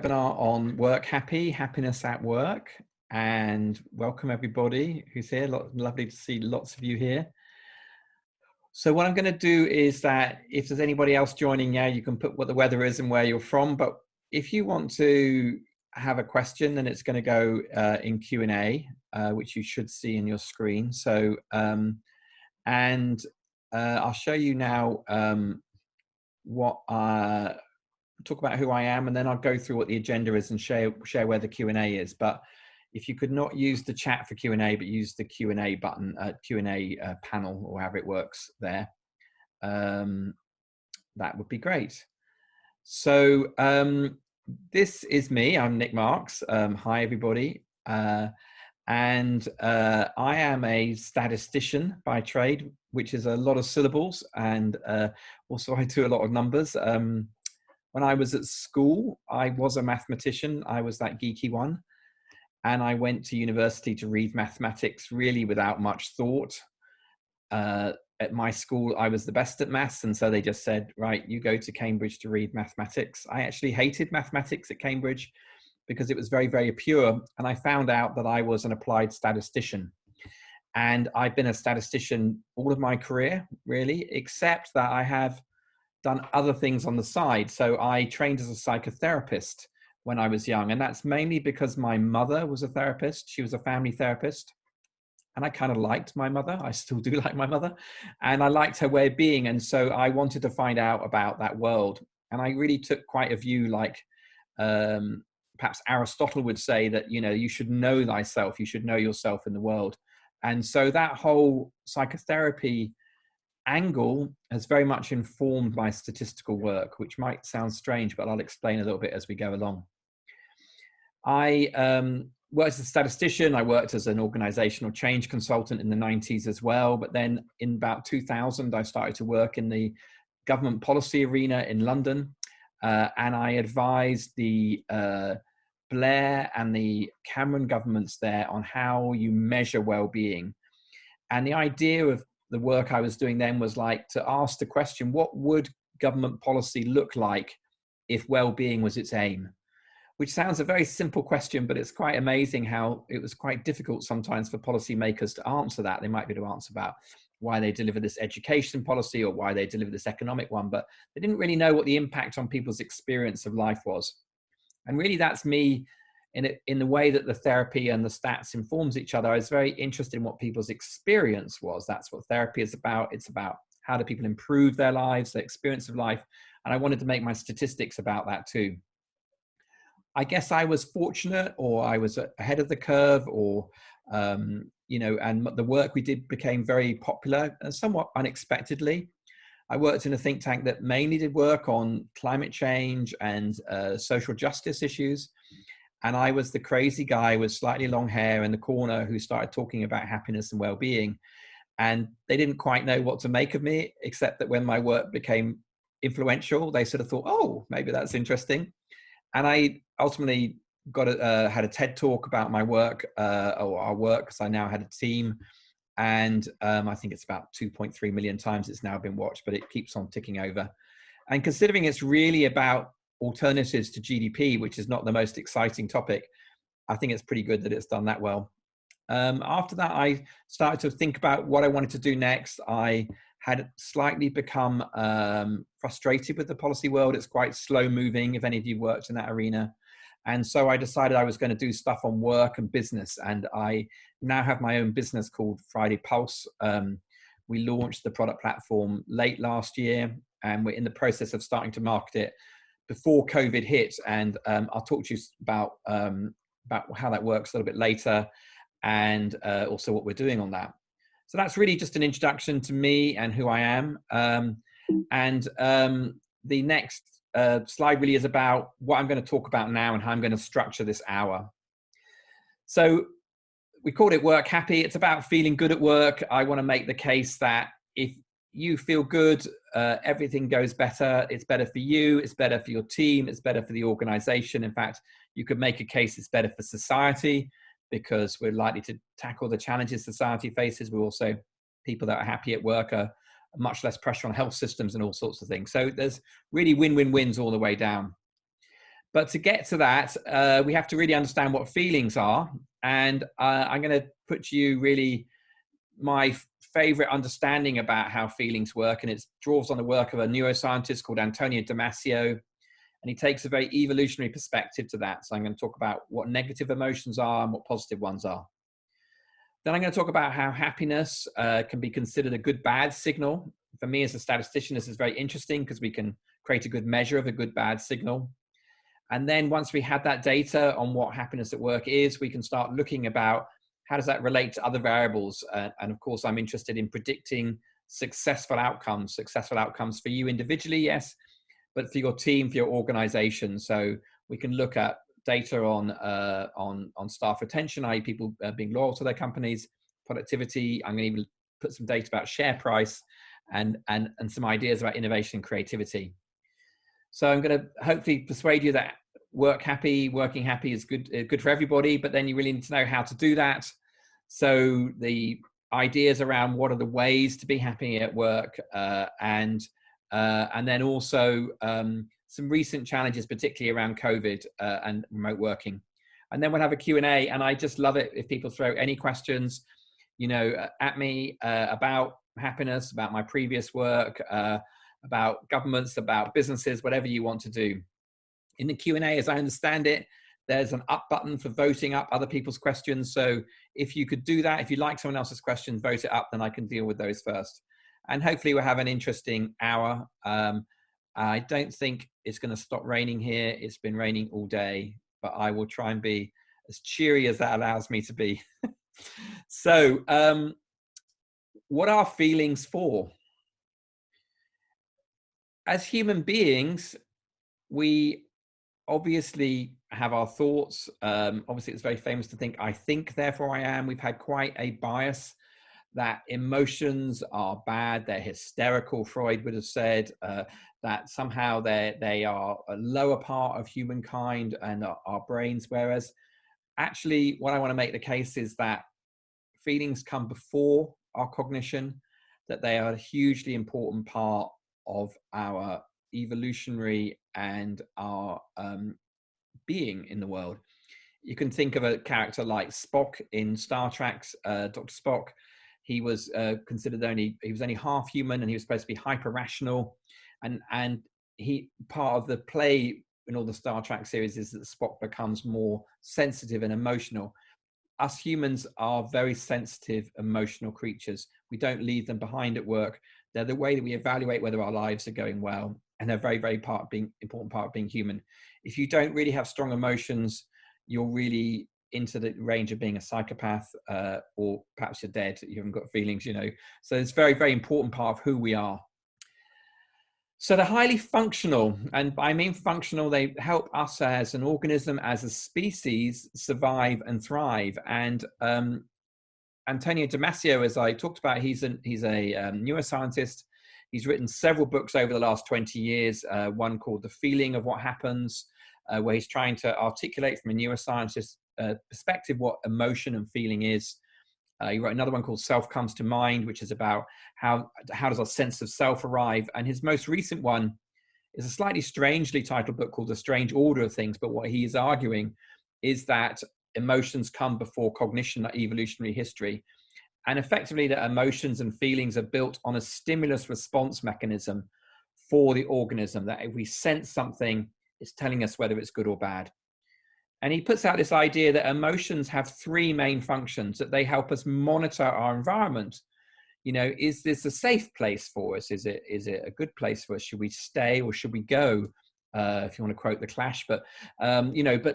Webinar on work happy, happiness at work, and welcome everybody who's here. Lovely to see lots of you here. So what I'm going to do is that if there's anybody else joining now, you can put what the weather is and where you're from. But if you want to have a question, then it's going to go in Q&A, which you should see in your screen. So, I'll show you now talk about who I am, and then I'll go through what the agenda is and share where the Q&A is. But if you could not use the chat for Q&A, but use the Q&A button, Q&A panel, or however it works there, that would be great. So this is me. I'm Nick Marks. Hi, everybody. I am a statistician by trade, which is a lot of syllables, and also I do a lot of numbers. When I was at school, I was a mathematician. I was that geeky one. And I went to university to read mathematics really without much thought. At my school, I was the best at maths. And so they just said, right, you go to Cambridge to read mathematics. I actually hated mathematics at Cambridge because it was very, very pure. And I found out that I was an applied statistician. And I've been a statistician all of my career, really, except that I have done other things on the side. So I trained as a psychotherapist when I was young, and that's mainly because my mother was a therapist. She was a family therapist, and I kind of liked my mother. I still do like my mother, and I liked her way of being, and so I wanted to find out about that world. And I really took quite a view, like perhaps Aristotle would say, that you should know thyself, you should know yourself in the world. And so that whole psychotherapy angle has very much informed my statistical work, which might sound strange, but I'll explain a little bit as we go along. I worked as a statistician. I worked as an organizational change consultant in the 90s as well. But then in about 2000, I started to work in the government policy arena in London. And I advised the Blair and the Cameron governments there on how you measure well-being. And the idea of the work I was doing then was like to ask the question, what would government policy look like if well-being was its aim? Which sounds a very simple question, but it's quite amazing how it was quite difficult sometimes for policymakers to answer that. They might be able to answer about why they deliver this education policy or why they deliver this economic one, but they didn't really know what the impact on people's experience of life was. And really that's me in the way that the therapy and the stats informs each other. I was very interested in what people's experience was. That's what therapy is about. It's about how do people improve their lives, their experience of life. And I wanted to make my statistics about that too. I guess I was fortunate, or I was ahead of the curve, or, and the work we did became very popular and somewhat unexpectedly. I worked in a think tank that mainly did work on climate change and social justice issues. And I was the crazy guy with slightly long hair in the corner who started talking about happiness and well-being. And they didn't quite know what to make of me, except that when my work became influential, they sort of thought, oh, maybe that's interesting. And I ultimately had a TED talk about my work, or our work, because I now had a team. And I think it's about 2.3 million times it's now been watched, but it keeps on ticking over. And considering it's really about alternatives to GDP, which is not the most exciting topic, I think it's pretty good that it's done that well. After that, I started to think about what I wanted to do next. I had slightly become frustrated with the policy world. It's quite slow moving, if any of you worked in that arena. And so I decided I was going to do stuff on work and business. And I now have my own business called Friday Pulse. We launched the product platform late last year, and we're in the process of starting to market it before COVID hit. And I'll talk to you about how that works a little bit later, and also what we're doing on that. So that's really just an introduction to me and who I am. The next slide really is about what I'm going to talk about now and how I'm going to structure this hour. So we called it Work Happy. It's about feeling good at work. I want to make the case that if you feel good, everything goes better. It's better for you. It's better for your team. It's better for the organization. In fact, you could make a case it's better for society, because we're likely to tackle the challenges society faces. We're also, people that are happy at work are much less pressure on health systems and all sorts of things. So there's really win-win-wins all the way down. But to get to that, we have to really understand what feelings are. And I'm going to put to you really my favorite understanding about how feelings work. And it draws on the work of a neuroscientist called Antonio Damasio. And he takes a very evolutionary perspective to that. So I'm going to talk about what negative emotions are and what positive ones are. Then I'm going to talk about how happiness can be considered a good bad signal. For me as a statistician, this is very interesting because we can create a good measure of a good bad signal. And then once we have that data on what happiness at work is, we can start looking about how does that relate to other variables. And of course, I'm interested in predicting successful outcomes for you individually, yes, but for your team, for your organization. So we can look at data on staff retention, i.e. people being loyal to their companies, productivity. I'm going to even put some data about share price and some ideas about innovation and creativity. So I'm going to hopefully persuade you that working happy is good for everybody, but then you really need to know how to do that. So the ideas around what are the ways to be happy at work, and then also some recent challenges, particularly around COVID and remote working. And then we'll have a Q&A, and I just love it if people throw any questions, at me about happiness, about my previous work, about governments, about businesses, whatever you want to do. In the Q&A, as I understand it, there's an up button for voting up other people's questions. So if you could do that, if you like someone else's question, vote it up, then I can deal with those first. And hopefully we'll have an interesting hour. I don't think it's going to stop raining here. It's been raining all day, but I will try and be as cheery as that allows me to be. So what are feelings for? As human beings, we obviously have our thoughts. Obviously, it's very famous to think, I think, therefore I am. We've had quite a bias that emotions are bad. They're hysterical, Freud would have said, that somehow they are a lower part of humankind and our brains. Whereas actually, what I want to make the case is that feelings come before our cognition, that they are a hugely important part of our evolutionary and our being in the world. You can think of a character like Spock in Star Trek's Dr. Spock. He was considered he was only half human, and he was supposed to be hyper rational. And he, part of the play in all the Star Trek series is that Spock becomes more sensitive and emotional. Us humans are very sensitive, emotional creatures. We don't leave them behind at work. They're the way that we evaluate whether our lives are going well. And they're very, very important part of being human. If you don't really have strong emotions, you're really into the range of being a psychopath, or perhaps you're dead. You haven't got feelings, So it's a very, very important part of who we are. So they're highly functional, and I mean functional, they help us as an organism, as a species, survive and thrive. And Antonio Damasio, as I talked about, he's a neuroscientist. He's written several books over the last 20 years, one called The Feeling of What Happens, where he's trying to articulate from a neuroscientist perspective what emotion and feeling is. He wrote another one called Self Comes to Mind, which is about how does our sense of self arrive. And his most recent one is a slightly strangely titled book called The Strange Order of Things. But what he is arguing is that emotions come before cognition, like evolutionary history. And effectively that emotions and feelings are built on a stimulus response mechanism for the organism, that if we sense something, it's telling us whether it's good or bad. And he puts out this idea that emotions have three main functions, that they help us monitor our environment. Is this a safe place for us? Is it a good place for us? Should we stay or should we go? If you want to quote the Clash, but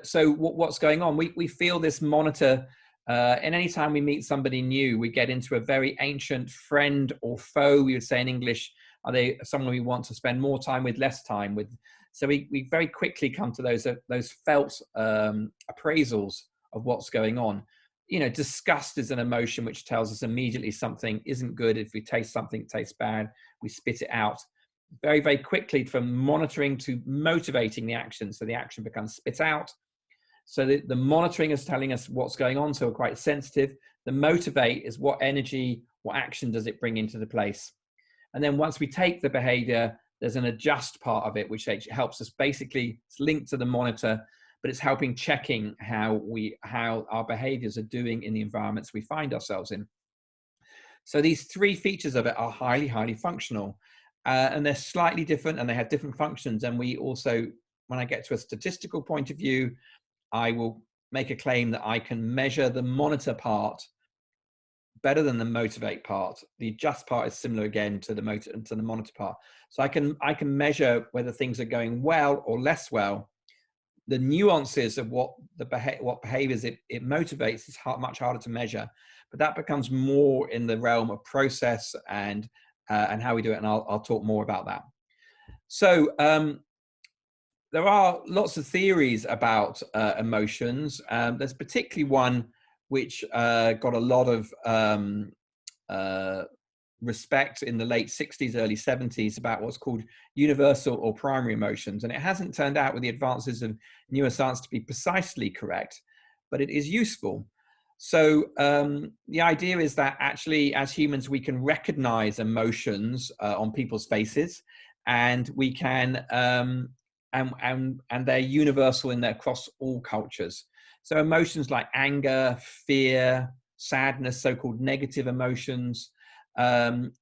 so what's going on? We feel this monitor, and any time we meet somebody new, we get into a very ancient friend or foe, we would say in English. Are they someone we want to spend more time with, less time with? So we very quickly come to those felt appraisals of what's going on. Disgust is an emotion which tells us immediately something isn't good. If we taste something that tastes bad, we spit it out. Very, very quickly, from monitoring to motivating the action. So the action becomes spit out. So the monitoring is telling us what's going on. So we're quite sensitive. The motivate is what energy, what action does it bring into the place? And then once we take the behavior, There's an adjust part of it, which helps us basically, it's linked to the monitor, but it's helping checking how our behaviors are doing in the environments we find ourselves in. So these three features of it are highly, highly functional, and they're slightly different and they have different functions. And we also, when I get to a statistical point of view, I will make a claim that I can measure the monitor part better than the motivate part. The adjust part is similar again to the monitor part. So I can measure whether things are going well or less well. The nuances of what behaviors it motivates is much harder to measure, but that becomes more in the realm of process and how we do it. And I'll talk more about that. So there are lots of theories about emotions. There's particularly one which got a lot of respect in the late 60s, early 70s about what's called universal or primary emotions. And it hasn't turned out with the advances of neuroscience to be precisely correct, but it is useful. So the idea is that actually as humans, we can recognize emotions on people's faces, and we can, and they're universal across all cultures. So emotions like anger, fear, sadness, so-called negative emotions,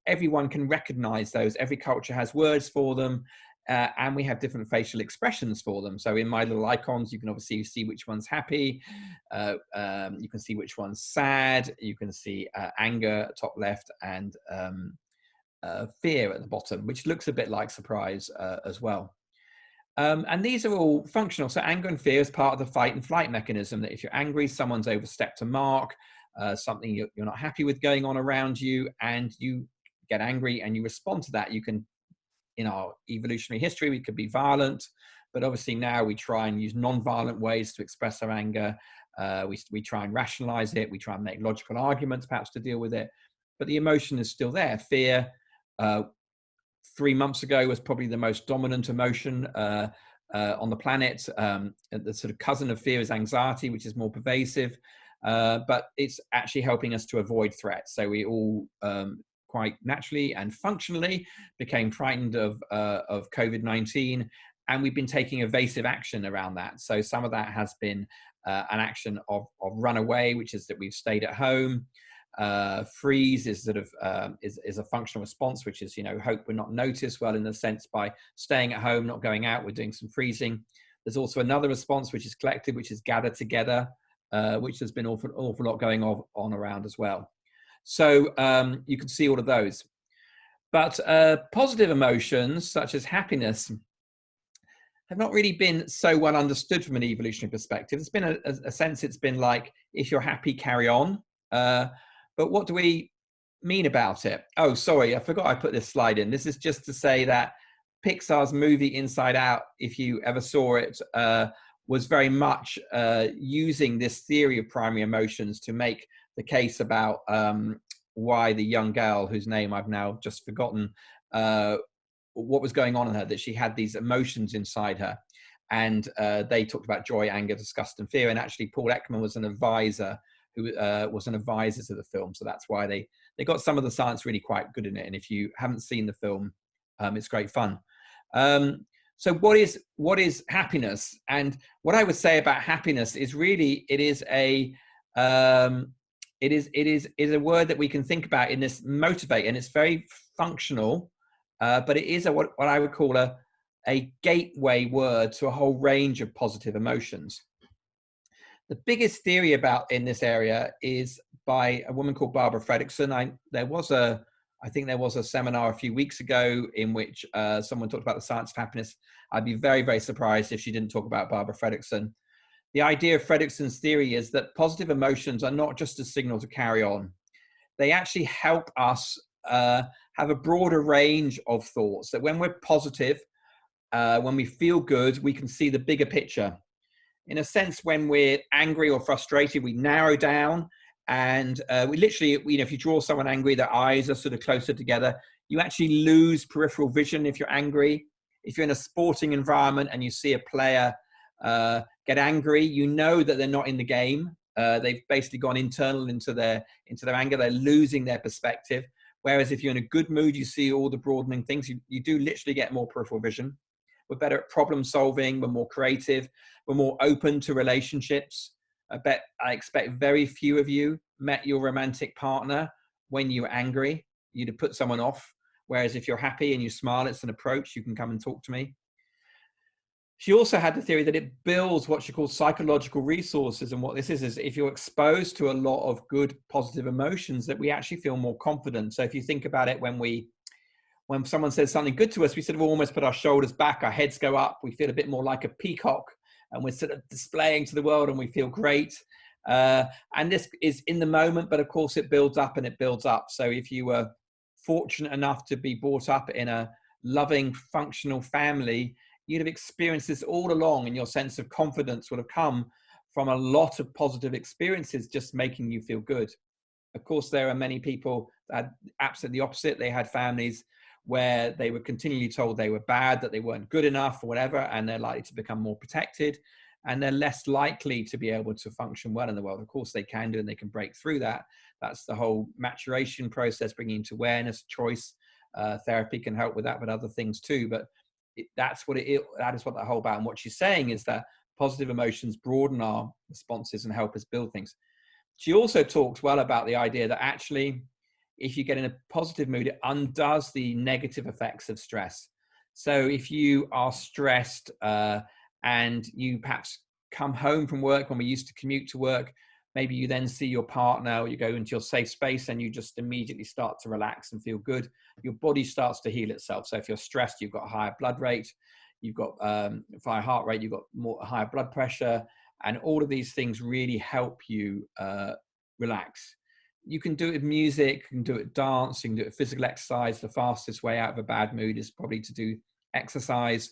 everyone can recognize those. Every culture has words for them, and we have different facial expressions for them. So in my little icons, you can obviously see which one's happy, you can see which one's sad, you can see anger top left, and fear at the bottom, which looks a bit like surprise as well. And these are all functional. So anger and fear is part of the fight and flight mechanism, that if you're angry, someone's overstepped a mark, something you're not happy with going on around you, and you get angry and you respond to that. You can, in our evolutionary history, we could be violent, but obviously now we try and use non-violent ways to express our anger. We try and rationalize it. We try and make logical arguments perhaps to deal with it, but the emotion is still there. Fear, 3 months ago, was probably the most dominant emotion on the planet. The sort of cousin of fear is anxiety, which is more pervasive, but it's actually helping us to avoid threats. So we all quite naturally and functionally became frightened of COVID-19, and we've been taking evasive action around that. So some of that has been an action of run away, which is that we've stayed at home. Freeze is sort of is a functional response, which is, hope we're not noticed. Well, in the sense, by staying at home, not going out, we're doing some freezing. There's also another response, which is collective, which is gather together, which has been awful lot going on around as well. So you can see all of those. But positive emotions, such as happiness, have not really been so well understood from an evolutionary perspective. It's been a sense, it's been like, if you're happy, carry on. But what do we mean about it? Oh, sorry, I forgot I put this slide in. This is just to say that Pixar's movie Inside Out, if you ever saw it, was very much using this theory of primary emotions to make the case about why the young girl, whose name I've now just forgotten, what was going on in her, that she had these emotions inside her. And they talked about joy, anger, disgust, and fear. And actually, Paul Ekman was an advisor who was an advisor to the film. So that's why they got some of the science really quite good in it. And if you haven't seen the film, it's great fun. So what is happiness? And what I would say about happiness is really, it is a word that we can think about in this motivate, and it's very functional, but it is what I would call a gateway word to a whole range of positive emotions. The biggest theory in this area is by a woman called Barbara Frederickson. I think there was a seminar a few weeks ago in which someone talked about the science of happiness. I'd be very, very surprised if she didn't talk about Barbara Frederickson. The idea of Frederickson's theory is that positive emotions are not just a signal to carry on. They actually help us have a broader range of thoughts, that when we're positive, when we feel good, we can see the bigger picture. In a sense, when we're angry or frustrated, we narrow down, and we literally, if you draw someone angry, their eyes are sort of closer together. You actually lose peripheral vision if you're angry. If you're in a sporting environment and you see a player get angry, you know that they're not in the game. They've basically gone internal into their anger. They're losing their perspective. Whereas if you're in a good mood, you see all the broadening things. You do literally get more peripheral vision. We're better at problem solving. We're more creative. We're more open to relationships. I expect very few of you met your romantic partner when you were angry. You'd have put someone off. Whereas if you're happy and you smile, it's an approach. You can come and talk to me. She also had the theory that it builds what she calls psychological resources. And what this is if you're exposed to a lot of good, positive emotions, that we actually feel more confident. So if you think about it, when someone says something good to us, we sort of almost put our shoulders back, our heads go up, we feel a bit more like a peacock, and we're sort of displaying to the world and we feel great. And this is in the moment, but of course it builds up and it builds up. So if you were fortunate enough to be brought up in a loving, functional family, you'd have experienced this all along, and your sense of confidence would have come from a lot of positive experiences just making you feel good. Of course, there are many people that had absolutely the opposite. They had families where they were continually told they were bad, that they weren't good enough or whatever, and they're likely to become more protected, and they're less likely to be able to function well in the world. Of course, they can do, and they can break through that. That's the whole maturation process, bringing into awareness, choice. Therapy can help with that, but other things too. But that is what the whole about. And what she's saying is that positive emotions broaden our responses and help us build things. She also talks well about the idea that actually, if you get in a positive mood, it undoes the negative effects of stress. So if you are stressed and you perhaps come home from work, when we used to commute to work, maybe you then see your partner, or you go into your safe space and you just immediately start to relax and feel good. Your body starts to heal itself. So if you're stressed, you've got a higher blood rate, you've got higher heart rate, you've got higher blood pressure, and all of these things really help you relax. You can do it with music, you can do it with dance, you can do it with physical exercise. The fastest way out of a bad mood is probably to do exercise,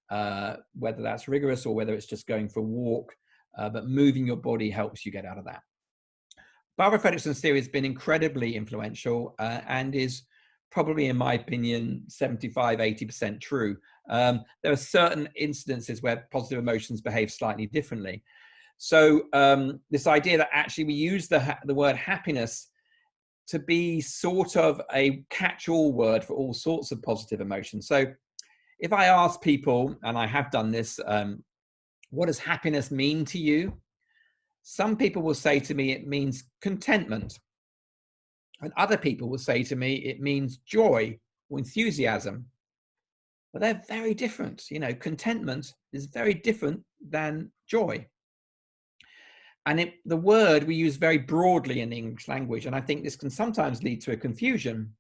whether that's rigorous or whether it's just going for a walk. But moving your body helps you get out of that. Barbara Frederickson's theory has been incredibly influential and is probably, in my opinion, 75–80% true. There are certain instances where positive emotions behave slightly differently. So this idea that actually we use the word happiness to be sort of a catch-all word for all sorts of positive emotions. So if I ask people, and I have done this, what does happiness mean to you? Some people will say to me, it means contentment. And other people will say to me, it means joy or enthusiasm. But they're very different. You know, contentment is very different than joy. And the word we use very broadly in the English language. And I think this can sometimes lead to a confusion.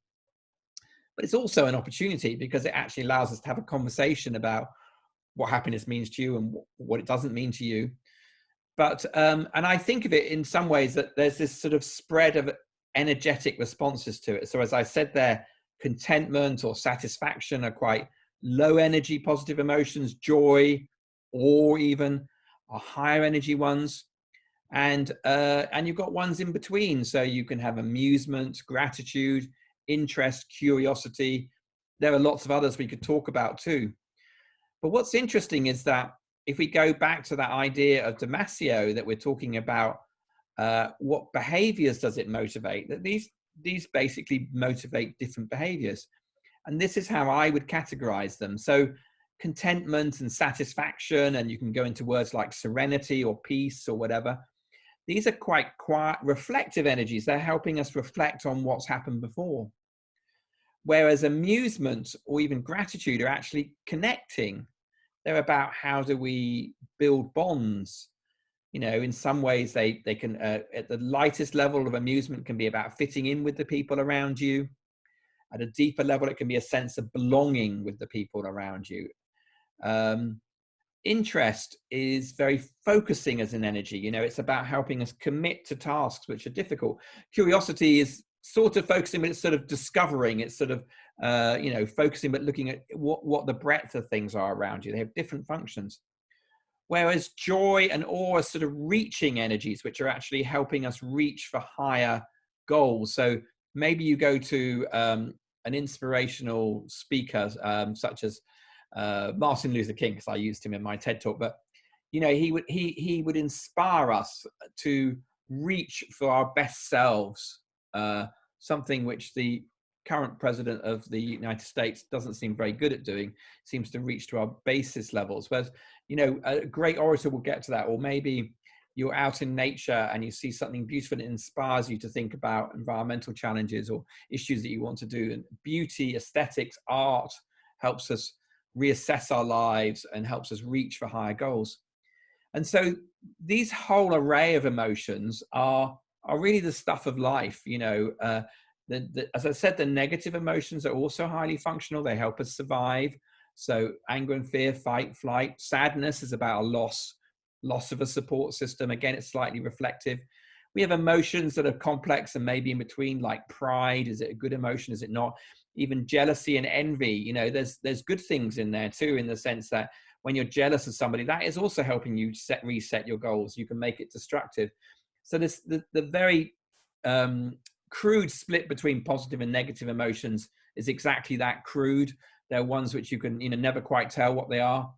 But it's also an opportunity, because it actually allows us to have a conversation about what happiness means to you and what it doesn't mean to you. But, and I think of it in some ways that there's this sort of spread of energetic responses to it. So as I said there, contentment or satisfaction are quite low energy positive emotions, joy, or even are higher energy ones. And you've got ones in between. So you can have amusement, gratitude, interest, curiosity. There are lots of others we could talk about too. But what's interesting is that if we go back to that idea of Damasio that we're talking about, what behaviors does it motivate? That these basically motivate different behaviors. And this is how I would categorize them. So contentment and satisfaction, and you can go into words like serenity or peace or whatever. These are quite quiet, reflective energies. They're helping us reflect on what's happened before. Whereas amusement or even gratitude are actually connecting. They're about how do we build bonds. You know, in some ways they can, at the lightest level of amusement, can be about fitting in with the people around you. At a deeper level, it can be a sense of belonging with the people around you. Interest is very focusing as an energy. You know, it's about helping us commit to tasks which are difficult. Curiosity is sort of focusing, but it's sort of discovering. It's sort of, you know, focusing, but looking at what the breadth of things are around you. They have different functions. Whereas joy and awe are sort of reaching energies, which are actually helping us reach for higher goals. So maybe you go to an inspirational speaker, such as Martin Luther King, because I used him in my TED talk, but you know, he would inspire us to reach for our best selves, something which the current president of the United States doesn't seem very good at doing, seems to reach to our basis levels. Whereas, you know, a great orator will get to that. Or maybe you're out in nature and you see something beautiful that inspires you to think about environmental challenges or issues that you want to do. And beauty, aesthetics, art helps us reassess our lives and helps us reach for higher goals. And so these whole array of emotions are really the stuff of life. You know, as I said, the negative emotions are also highly functional. They help us survive. So anger and fear, fight, flight. Sadness is about a loss of a support system. Again, it's slightly reflective. We have emotions that are complex and maybe in between, like pride. Is it a good emotion? Is it not? Even jealousy and envy. You know, there's good things in there too, in the sense that when you're jealous of somebody, that is also helping you reset your goals. You can make it destructive. So this the very crude split between positive and negative emotions is exactly that, crude. They're ones which you can, you know, never quite tell what they are.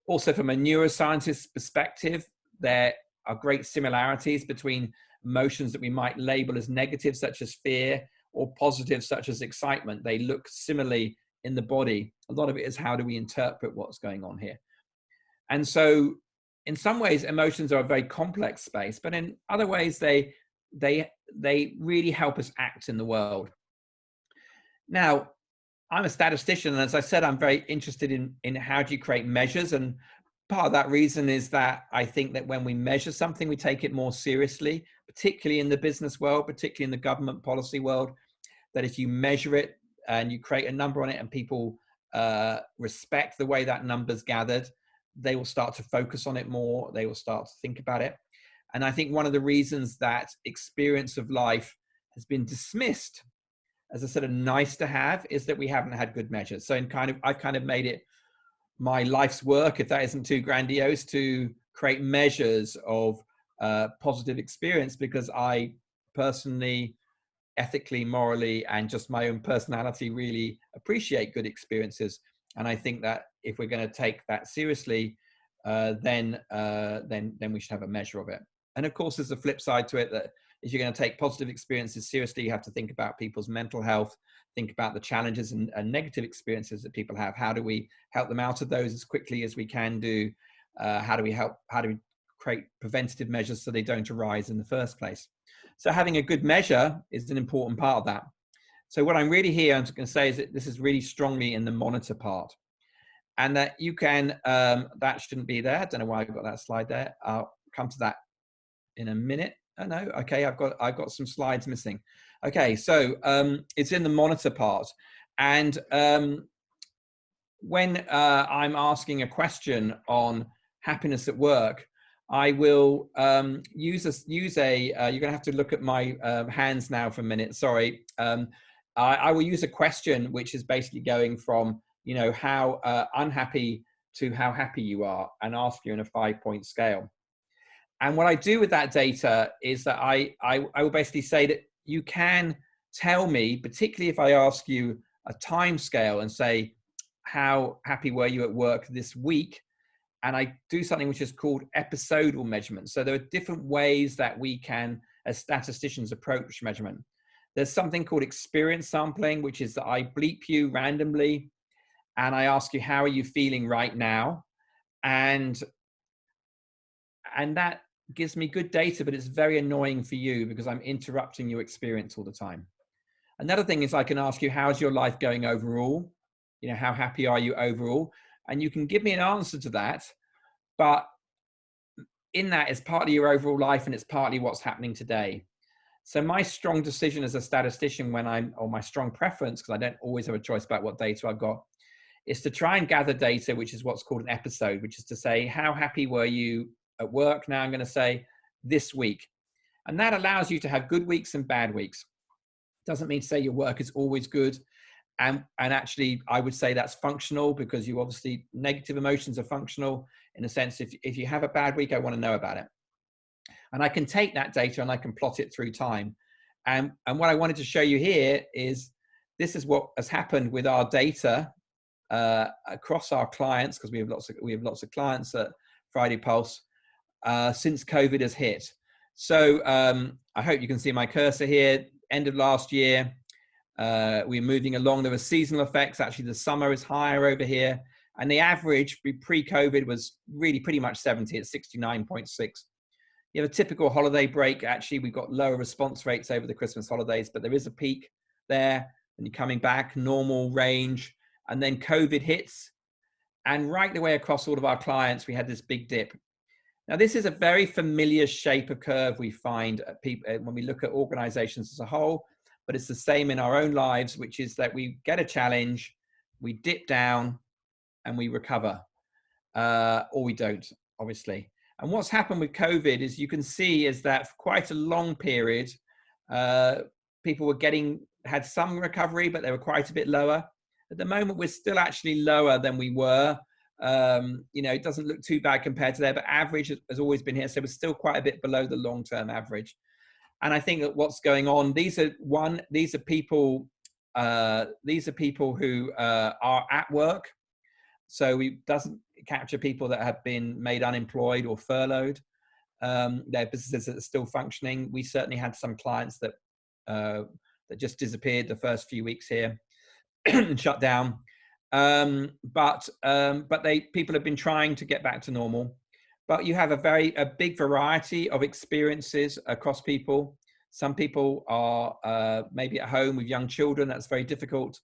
Also, from a neuroscientist's perspective, there are great similarities between emotions that we might label as negative, such as fear, or positive, such as excitement. They look similarly in the body. A lot of it is how do we interpret what's going on here. And so in some ways, emotions are a very complex space, but in other ways, they really help us act in the world. Now, I'm a statistician, and as I said, I'm very interested in how do you create measures. And part of that reason is that I think that when we measure something, we take it more seriously, particularly in the business world, particularly in the government policy world, that if you measure it and you create a number on it and people respect the way that number's gathered, they will start to focus on it more. They will start to think about it. And I think one of the reasons that experience of life has been dismissed as a sort of nice to have is that we haven't had good measures. So I've kind of made it my life's work, if that isn't too grandiose, to create measures of positive experience, because I personally, ethically, morally, and just my own personality really appreciate good experiences. And I think that if we're going to take that seriously, then we should have a measure of it. And of course, there's a flip side to it, that if you're going to take positive experiences seriously, you have to think about people's mental health, think about the challenges and negative experiences that people have. How do we help them out of those as quickly as we can do? How do we create preventative measures so they don't arise in the first place? So having a good measure is an important part of that. So what I'm really here, I'm going to say, is that this is really strongly in the monitor part, and that you can, that shouldn't be there. I don't know why I've got that slide there. I'll come to that in a minute. Oh no, okay, I've got some slides missing. Okay, so it's in the monitor part, and when I'm asking a question on happiness at work, I will use a you're going to have to look at my hands now for a minute. Sorry. I will use a question which is basically going from, you know, how unhappy to how happy you are, and ask you in a 5-point scale. And what I do with that data is that I will basically say that you can tell me, particularly if I ask you a time scale and say, how happy were you at work this week? And I do something which is called episodal measurement. So there are different ways that we can, as statisticians, approach measurement. There's something called experience sampling, which is that I bleep you randomly and I ask you, how are you feeling right now? And that gives me good data, but it's very annoying for you because I'm interrupting your experience all the time. Another thing is I can ask you, how's your life going overall? You know, how happy are you overall? And you can give me an answer to that, but in that is partly your overall life and it's partly what's happening today. So my strong decision as a statistician or my strong preference, because I don't always have a choice about what data I've got, is to try and gather data, which is what's called an episode, which is to say, how happy were you at work? Now I'm going to say this week. And that allows you to have good weeks and bad weeks. Doesn't mean to say your work is always good. And actually, I would say that's functional, because you obviously, negative emotions are functional in a sense. If you have a bad week, I want to know about it. And I can take that data and I can plot it through time. And what I wanted to show you here is, this is what has happened with our data across our clients, because we have lots of clients at Friday Pulse since COVID has hit. So I hope you can see my cursor here. End of last year, We're moving along. There are seasonal effects. Actually, the summer is higher over here. And the average pre-COVID was really pretty much 70 at 69.6. You have a typical holiday break. Actually, we've got lower response rates over the Christmas holidays, but there is a peak there. And you're coming back, normal range. And then COVID hits. And right the way across all of our clients, we had this big dip. Now, this is a very familiar shape of curve we find at people when we look at organizations as a whole, but it's the same in our own lives, which is that we get a challenge, we dip down, and we recover, or we don't, obviously. And what's happened with COVID is you can see is that for quite a long period, people were had some recovery, but they were quite a bit lower. At the moment, we're still actually lower than we were. You know, it doesn't look too bad compared to there, but average has always been here. So we're still quite a bit below the long-term average. And I think that what's going on, these are people who are at work. So it doesn't capture people that have been made unemployed or furloughed. They're businesses that are still functioning. We certainly had some clients that just disappeared the first few weeks here and shut down. But people have been trying to get back to normal. But you have a big variety of experiences across people. Some people are maybe at home with young children. That's very difficult.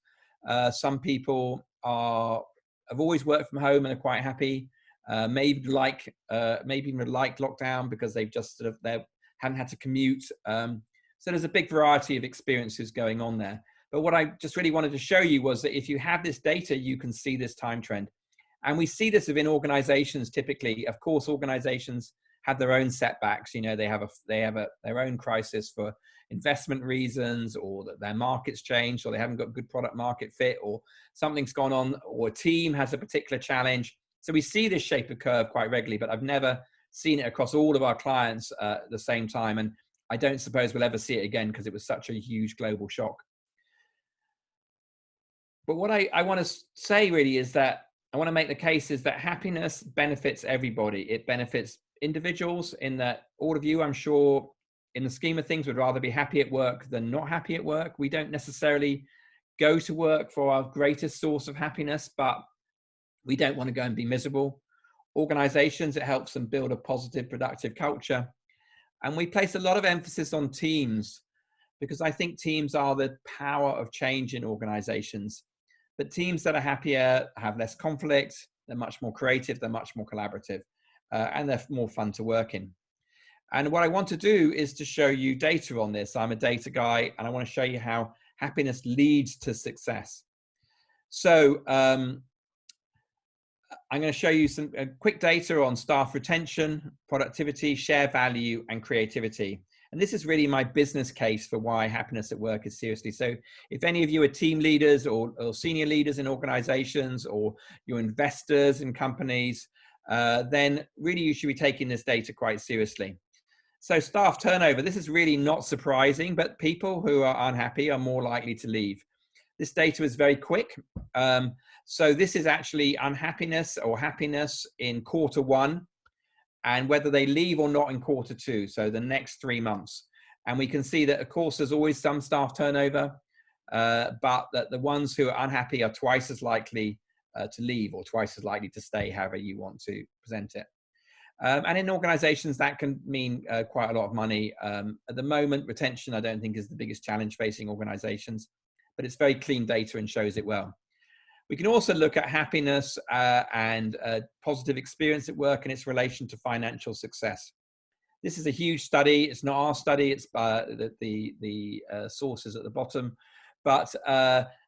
Some people have always worked from home and are quite happy. Maybe even like lockdown because they've just sort of haven't had to commute. So there's a big variety of experiences going on there. But what I just really wanted to show you was that if you have this data, you can see this time trend. And we see this within organizations typically. Of course, organizations have their own setbacks. You know, they have their own crisis for investment reasons, or that their market's changed, or they haven't got good product market fit, or something's gone on, or a team has a particular challenge. So we see this shape of curve quite regularly, but I've never seen it across all of our clients at the same time. And I don't suppose we'll ever see it again because it was such a huge global shock. But what I want to say really is that I want to make the case is that happiness benefits everybody. It benefits individuals in that all of you, I'm sure, in the scheme of things, would rather be happy at work than not happy at work. We don't necessarily go to work for our greatest source of happiness, but we don't want to go and be miserable. Organizations, it helps them build a positive, productive culture. And we place a lot of emphasis on teams because I think teams are the power of change in organizations. But teams that are happier have less conflict, they're much more creative, they're much more collaborative, and they're more fun to work in. And what I want to do is to show you data on this. I'm a data guy, and I want to show you how happiness leads to success. So I'm going to show you some quick data on staff retention, productivity, share value, and creativity. And this is really my business case for why happiness at work is seriously. So if any of you are team leaders or senior leaders in organizations, or you're investors in companies, then really you should be taking this data quite seriously. So staff turnover, this is really not surprising, but people who are unhappy are more likely to leave. This data is very quick. So this is actually unhappiness or happiness in quarter 1, and whether they leave or not in quarter 2, so the next 3 months. And we can see that, of course, there's always some staff turnover, but that the ones who are unhappy are twice as likely to leave, or twice as likely to stay, however you want to present it. And in organizations, that can mean quite a lot of money. At the moment, retention, I don't think, is the biggest challenge facing organizations, but it's very clean data and shows it well. We can also look at happiness and positive experience at work and its relation to financial success. This is a huge study. It's not our study. It's the sources at the bottom. But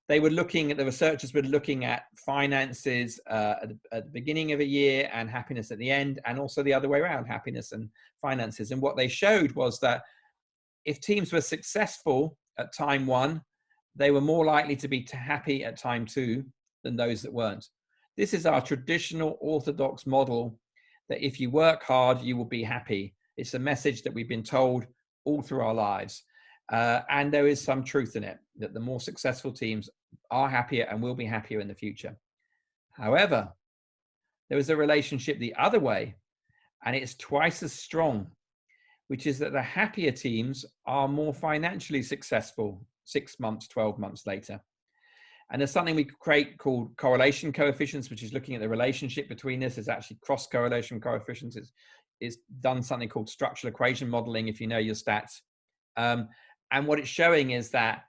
they were looking at, the researchers were looking at finances at the beginning of a year and happiness at the end, and also the other way around, happiness and finances. And what they showed was that if teams were successful at time 1, they were more likely to be happy at time 2 than those that weren't. This is our traditional orthodox model that if you work hard, you will be happy. It's a message that we've been told all through our lives. And there is some truth in it, that the more successful teams are happier and will be happier in the future. However, there is a relationship the other way, and it's twice as strong, which is that the happier teams are more financially successful 6 months, 12 months later. And there's something we create called correlation coefficients, which is looking at the relationship between this. There's actually cross correlation coefficients. It's done something called structural equation modeling, if you know your stats. And what it's showing is that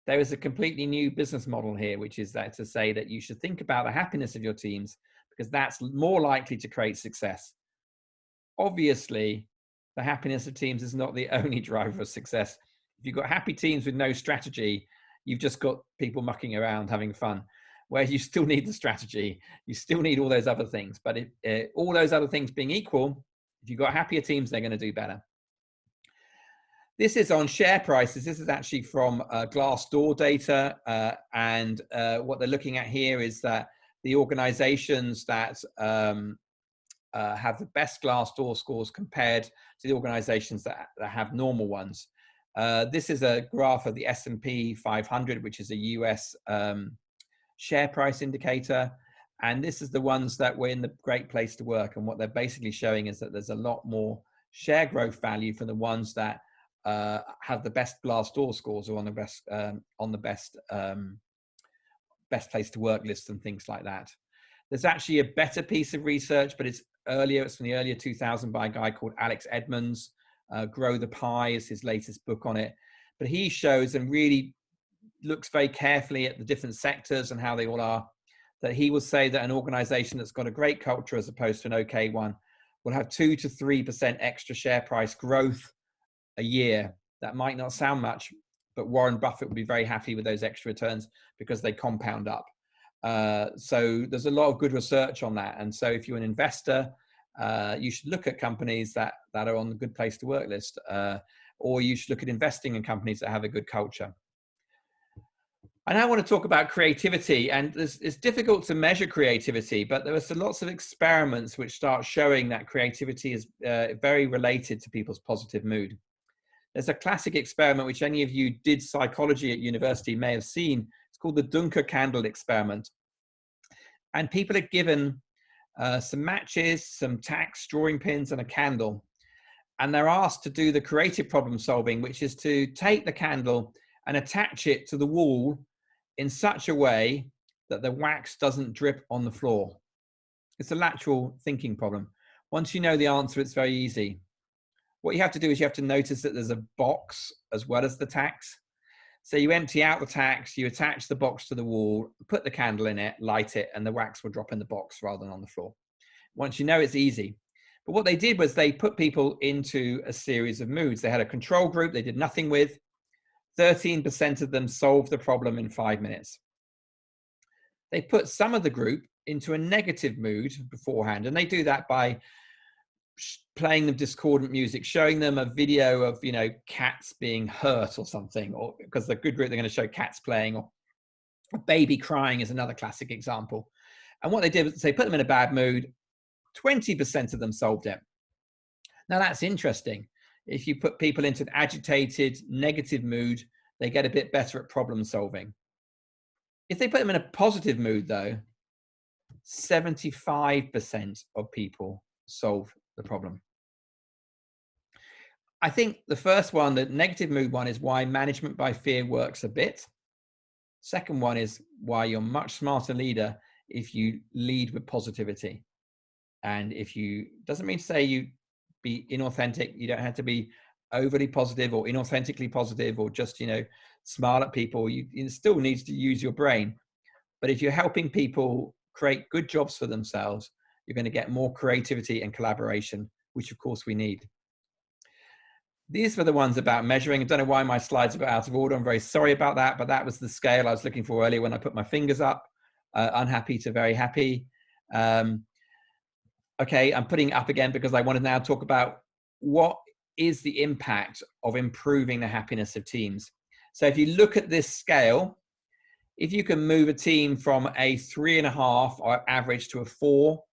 there is a completely new business model here, which is that to say that you should think about the happiness of your teams, because that's more likely to create success. Obviously, the happiness of teams is not the only driver of success. If you've got happy teams with no strategy, you've just got people mucking around having fun, where you still need the strategy. You still need all those other things. But if, all those other things being equal, if you've got happier teams, they're going to do better. This is on share prices. This is actually from Glassdoor data. And what they're looking at here is that the organizations that have the best Glassdoor scores compared to the organizations that have normal ones. This is a graph of the S&P 500, which is a US share price indicator. And this is the ones that were in the great place to work. And what they're basically showing is that there's a lot more share growth value for the ones that have the best Glassdoor scores or on the best place to work list and things like that. There's actually a better piece of research, but it's earlier. It's from the earlier 2000 by a guy called Alex Edmonds. Grow the Pie is his latest book on it. But he shows and really looks very carefully at the different sectors and how they all are, that he will say that an organization that's got a great culture as opposed to an okay one will have 2 to 3% extra share price growth a year. That might not sound much, but Warren Buffett would be very happy with those extra returns because they compound up. So there's a lot of good research on that. And so if you're an investor, you should look at companies that are on the good place to work list, or you should look at investing in companies that have a good culture. I now want to talk about creativity, and it's difficult to measure creativity, but there are lots of experiments which start showing that creativity is very related to people's positive mood. There's a classic experiment which any of you did psychology at university may have seen. It's called the Dunker Candle experiment. And people are given some matches, some tacks, drawing pins, and a candle. And they're asked to do the creative problem solving, which is to take the candle and attach it to the wall in such a way that the wax doesn't drip on the floor. It's a lateral thinking problem. Once you know the answer, it's very easy. What you have to do is you have to notice that there's a box as well as the tacks. So you empty out the tacks, you attach the box to the wall, put the candle in it, light it, and the wax will drop in the box rather than on the floor. Once you know, it's easy. But what they did was they put people into a series of moods. They had a control group they did nothing with. 13% of them solved the problem in 5 minutes. They put some of the group into a negative mood beforehand, and they do that by playing them discordant music, showing them a video of, you know, cats being hurt or something, or because the good group, they're going to show cats playing, or a baby crying is another classic example. And what they did was they put them in a bad mood. 20% of them solved it. Now that's interesting. If you put people into an agitated, negative mood, they get a bit better at problem solving. If they put them in a positive mood, though, 75% of people solve the problem. I think the first one, the negative mood one, is why management by fear works a bit. Second one is why you're a much smarter leader if you lead with positivity. And if you, doesn't mean to say you be inauthentic. You don't have to be overly positive or inauthentically positive or just, you know, smile at people. You still need to use your brain. But if you're helping people create good jobs for themselves, you're going to get more creativity and collaboration, which of course we need. These were the ones about measuring. I don't know why my slides are out of order. I'm very sorry about that, but that was the scale I was looking for earlier when I put my fingers up. Unhappy to very happy. Okay, I'm putting it up again because I want to now talk about what is the impact of improving the happiness of teams. So if you look at this scale, if you can move a team from a 3.5 or average to a 4,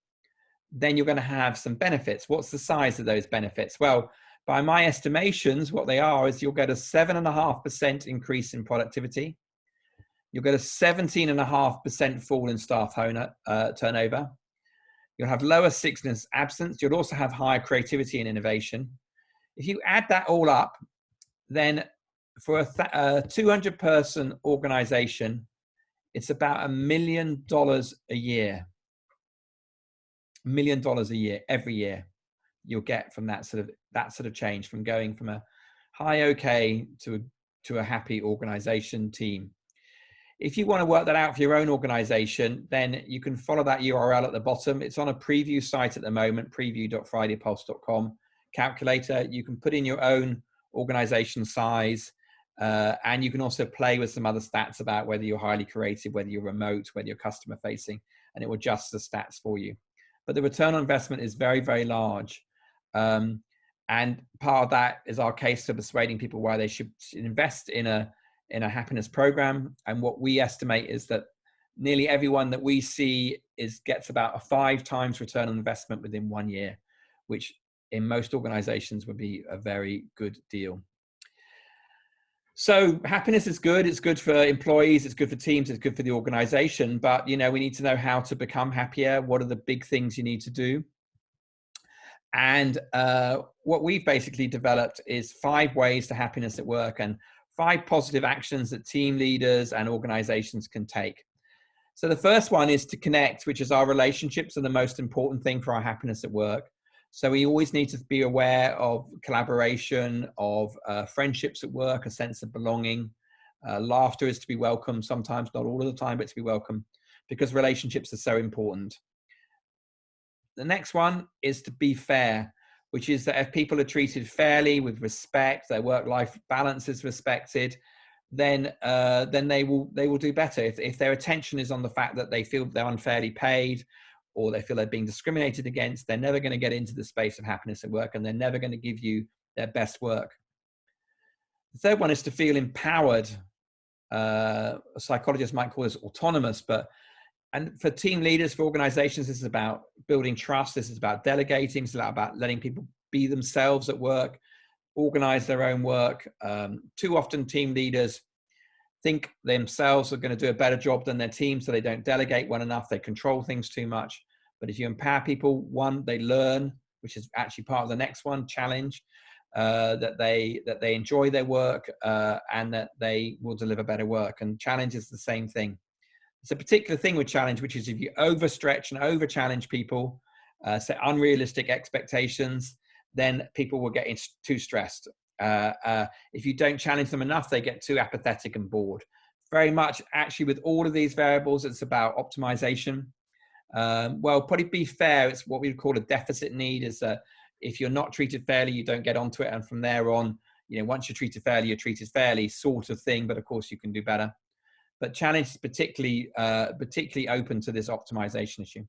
then you're going to have some benefits. What's the size of those benefits? Well, by my estimations, what they are is you'll get a 7.5% increase in productivity. You'll get a 17.5% fall in staff turnover. You'll have lower sickness absence. You'll also have higher creativity and innovation. If you add that all up, then for a 200-person organization, it's about $1 million a year. $1 million a year, every year, you'll get from that sort of change, from going from a high okay to a happy organization team. If you want to work that out for your own organization, then you can follow that URL at the bottom. It's on a preview site at the moment, preview.fridaypulse.com calculator. You can put in your own organization size, and you can also play with some other stats about whether you're highly creative, whether you're remote, whether you're customer facing, and it will adjust the stats for you. But the return on investment is very, very large. And part of that is our case for persuading people why they should invest in a happiness program. And what we estimate is that nearly everyone that we see gets about a 5 times return on investment within 1 year, which in most organizations would be a very good deal. So happiness is good. It's good for employees. It's good for teams. It's good for the organization. But, we need to know how to become happier. What are the big things you need to do? And what we've basically developed is 5 ways to happiness at work, and 5 positive actions that team leaders and organizations can take. So the first one is to connect, which is our relationships are the most important thing for our happiness at work. So we always need to be aware of collaboration, of friendships at work, a sense of belonging. Laughter is to be welcome, sometimes, not all of the time, but to be welcome, because relationships are so important. The next one is to be fair, which is that if people are treated fairly, with respect, their work-life balance is respected, then they will do better. If their attention is on the fact that they feel they're unfairly paid, or they feel they're being discriminated against, they're never going to get into the space of happiness at work, and they're never going to give you their best work. The third one is to feel empowered. A psychologist might call this autonomous, and for team leaders, for organizations, this is about building trust. This is about delegating. It's about letting people be themselves at work, organize their own work. Too often team leaders think themselves are going to do a better job than their team, so they don't delegate well enough. They control things too much. But if you empower people, one, they learn, which is actually part of the next one, challenge, that they enjoy their work, and that they will deliver better work. And challenge is the same thing. It's a particular thing with challenge, which is if you overstretch and over challenge people, set unrealistic expectations, then people will get too stressed. If you don't challenge them enough, they get too apathetic and bored. Very much actually with all of these variables, it's about optimization. Well, probably be fair. It's what we would call a deficit need, is that if you're not treated fairly, you don't get onto it. And from there on, once you're treated fairly sort of thing, but of course you can do better. But challenge is particularly open to this optimization issue.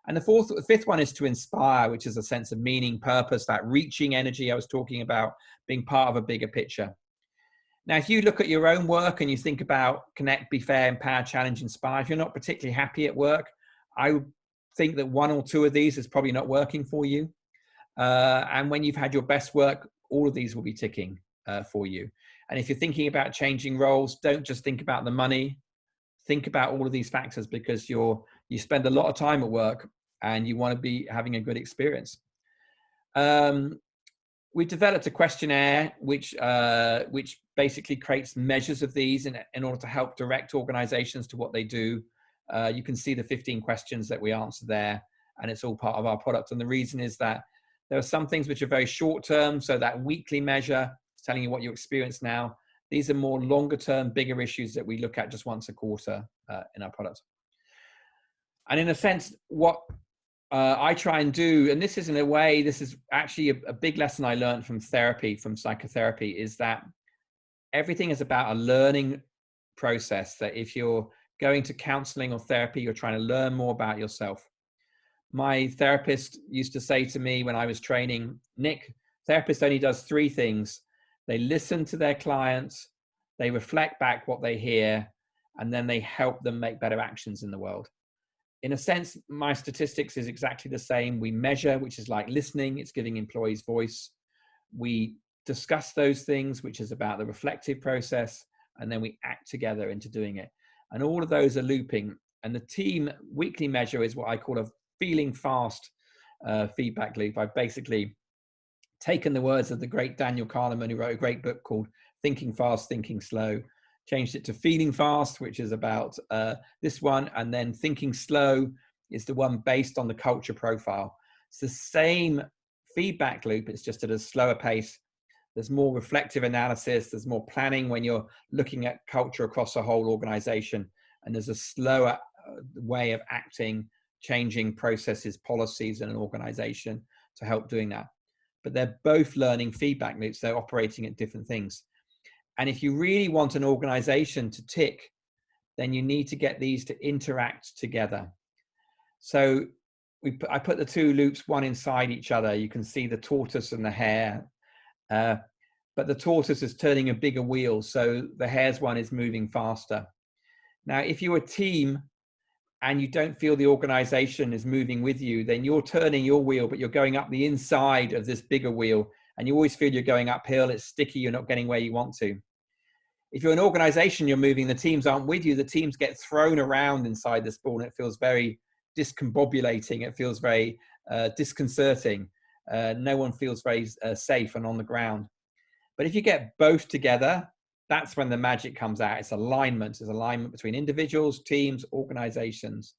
And the fifth one is to inspire, which is a sense of meaning, purpose, that reaching energy I was talking about, being part of a bigger picture. Now, if you look at your own work and you think about connect, be fair, empower, challenge, inspire, if you're not particularly happy at work, I would think that 1 or 2 of these is probably not working for you. And when you've had your best work, all of these will be ticking for you. And if you're thinking about changing roles, don't just think about the money. Think about all of these factors, because you spend a lot of time at work and you want to be having a good experience. We developed a questionnaire which basically creates measures of these in order to help direct organizations to what they do. You can see the 15 questions that we answer there, and it's all part of our product. And the reason is that there are some things which are very short term, so that weekly measure is telling you what you experience now. These are more longer term, bigger issues that we look at just once a quarter in our product. And in a sense, what I try and do, and this is in a way, this is actually a big lesson I learned from therapy, from psychotherapy, is that everything is about a learning process. That if you're going to counseling or therapy, you're trying to learn more about yourself. My therapist used to say to me when I was training, Nick, therapist only does 3 things. They listen to their clients, they reflect back what they hear, and then they help them make better actions in the world. In a sense, my statistics is exactly the same. We measure, which is like listening, it's giving employees voice. We discuss those things, which is about the reflective process, and then we act together into doing it. And all of those are looping. And the team weekly measure is what I call a feeling fast feedback loop. I basically taken the words of the great Daniel Kahneman, who wrote a great book called Thinking Fast, Thinking Slow, changed it to Feeling Fast, which is about this one, and then Thinking Slow is the one based on the culture profile. It's the same feedback loop, it's just at a slower pace. There's more reflective analysis, there's more planning when you're looking at culture across a whole organization, and there's a slower way of acting, changing processes, policies in an organization to help doing that. But they're both learning feedback loops, they're operating at different things. And if you really want an organization to tick, then you need to get these to interact together. So I put the two loops one inside each other. You can see the tortoise and the hare, but the tortoise is turning a bigger wheel, so the hare's one is moving faster. Now, if you're a team and you don't feel the organization is moving with you, then you're turning your wheel, but you're going up the inside of this bigger wheel, and you always feel you're going uphill, it's sticky, you're not getting where you want to. If you're an organization, you're moving, the teams aren't with you, the teams get thrown around inside this ball, and it feels very discombobulating, it feels very disconcerting. No one feels very safe and on the ground. But if you get both together, that's when the magic comes out. It's alignment. It's alignment between individuals, teams, organizations.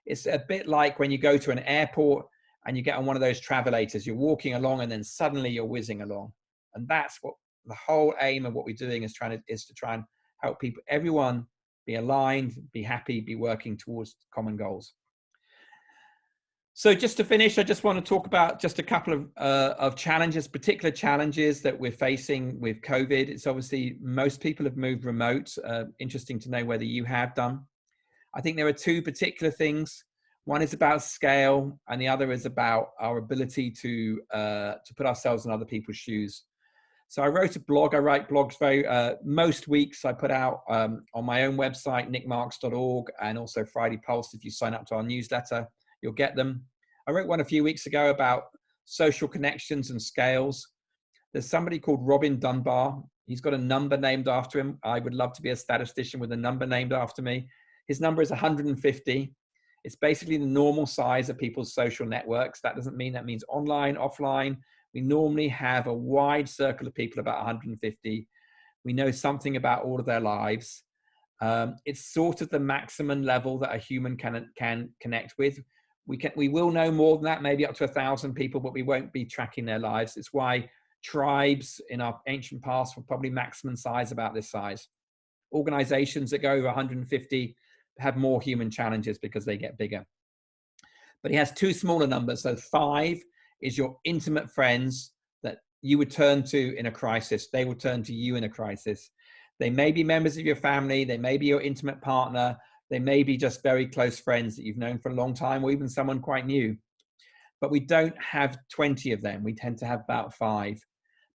It's a bit like when you go to an airport and you get on one of those travelators, you're walking along and then suddenly you're whizzing along. And that's what the whole aim of what we're doing is to try and help people, everyone be aligned, be happy, be working towards common goals. So just to finish, I just want to talk about just a couple of challenges, particular challenges that we're facing with COVID. It's obviously most people have moved remote. Interesting to know whether you have done. I think there are two particular things. One is about scale, and the other is about our ability to put ourselves in other people's shoes. So I wrote a blog. I write blogs most weeks. I put out on my own website, nickmarks.org, and also Friday Pulse. If you sign up to our newsletter, you'll get them. I wrote one a few weeks ago about social connections and scales. There's somebody called Robin Dunbar. He's got a number named after him. I would love to be a statistician with a number named after me. His number is 150. It's basically the normal size of people's social networks. That means online, offline. We normally have a wide circle of people, about 150. We know something about all of their lives. It's sort of the maximum level that a human can connect with. We will know more than that, maybe up to 1,000 people, but we won't be tracking their lives. It's why tribes in our ancient past were probably maximum size, about this size. Organizations that go over 150 have more human challenges because they get bigger. But he has two smaller numbers. So 5 is your intimate friends that you would turn to in a crisis. They will turn to you in a crisis. They may be members of your family. They may be your intimate partner. They may be just very close friends that you've known for a long time, or even someone quite new. But we don't have 20 of them. We tend to have about 5.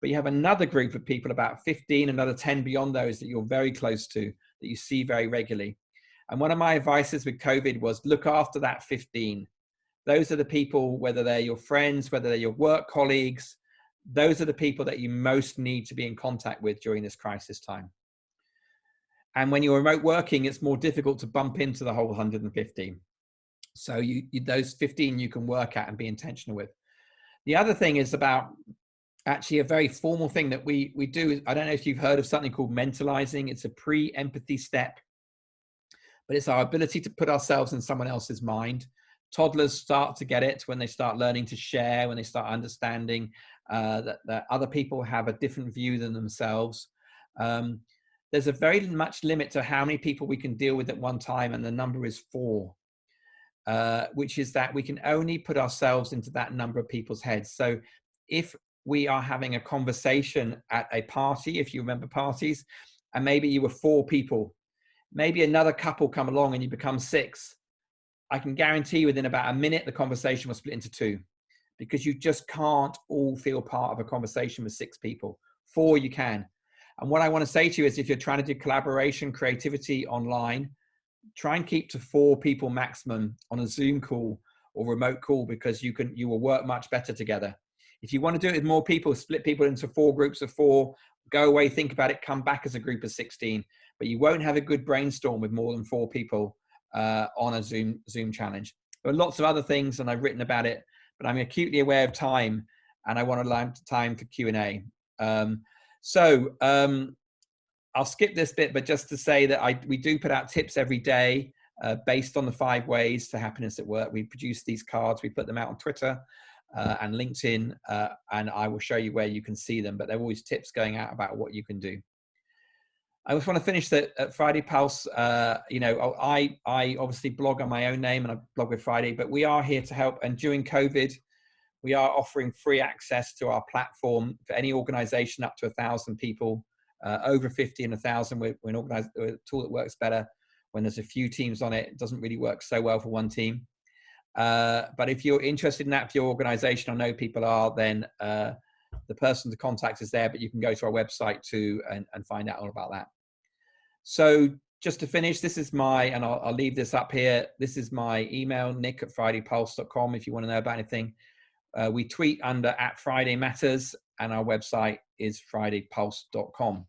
But you have another group of people, about 15, another 10 beyond those that you're very close to, that you see very regularly. And one of my advices with COVID was look after that 15. Those are the people, whether they're your friends, whether they're your work colleagues, those are the people that you most need to be in contact with during this crisis time. And when you're remote working, it's more difficult to bump into the whole 150. So those 15 you can work at and be intentional with. The other thing is about actually a very formal thing that we do. I don't know if you've heard of something called mentalizing. It's a pre-empathy step, but it's our ability to put ourselves in someone else's mind. Toddlers start to get it when they start learning to share, when they start understanding that other people have a different view than themselves. There's a very much limit to how many people we can deal with at one time, and the number is 4, which is that we can only put ourselves into that number of people's heads. So if we are having a conversation at a party, if you remember parties, and maybe you were 4 people, maybe another couple come along and you become 6, I can guarantee within about a minute, the conversation will split into 2, because you just can't all feel part of a conversation with 6 people. 4 you can. And what I want to say to you is if you're trying to do collaboration, creativity online, try and keep to 4 people maximum on a Zoom call or remote call, because you will work much better together. If you want to do it with more people, split people into 4 groups of 4, go away, think about it, come back as a group of 16, but you won't have a good brainstorm with more than 4 people on a Zoom challenge. There are lots of other things, and I've written about it, but I'm acutely aware of time. and I want to allow time for Q&A. I'll skip this bit, but just to say that we do put out tips every day based on the 5 ways to happiness at work. We produce these cards, we put them out on Twitter and LinkedIn, and I will show you where you can see them, but they're always tips going out about what you can do. I just want to finish that at Friday Pulse. You know, I obviously blog on my own name and I blog with Friday, but we are here to help. And during COVID, we are offering free access to our platform for any organization up to 1,000 people. Over 50 and 1,000, we're a tool that works better when there's a few teams on it. It doesn't really work so well for one team. But if you're interested in that for your organization, I know people are, then the person to contact is there, but you can go to our website too and find out all about that. So just to finish, this is my, and I'll leave this up here. This is my email, nick@fridaypulse.com, if you want to know about anything. We tweet under @FridayMatters, and our website is fridaypulse.com.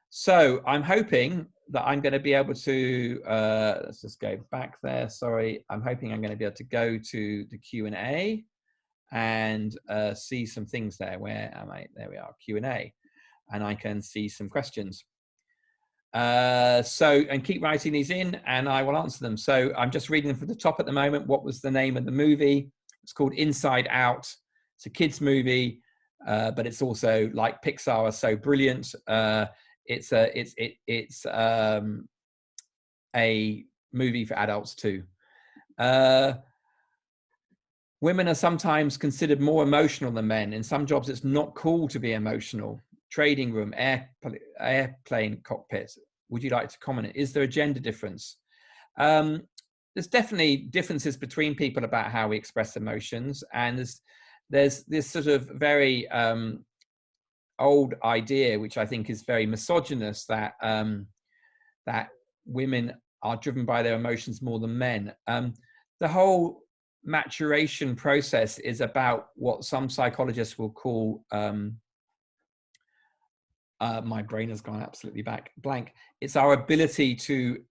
So I'm hoping that I'm going to be able to, let's just go back there. Sorry. I'm hoping I'm going to be able to go to the Q&A and see some things there. Where am I? There we are, Q&A. And I can see some questions. And keep writing these in and I will answer them. So I'm just reading them from the top at the moment. What was the name of the movie? It's called Inside Out. It's a kid's movie, but it's also, like Pixar are so brilliant. It's a movie for adults too. Women are sometimes considered more emotional than men. In some jobs, it's not cool to be emotional. Trading room, airplane cockpit. Would you like to comment? Is there a gender difference? There's definitely differences between people about how we express emotions, and there's this sort of very old idea, which I think is very misogynist, that that women are driven by their emotions more than men. The whole maturation process is about what some psychologists will call my brain has gone absolutely blank. It's our ability to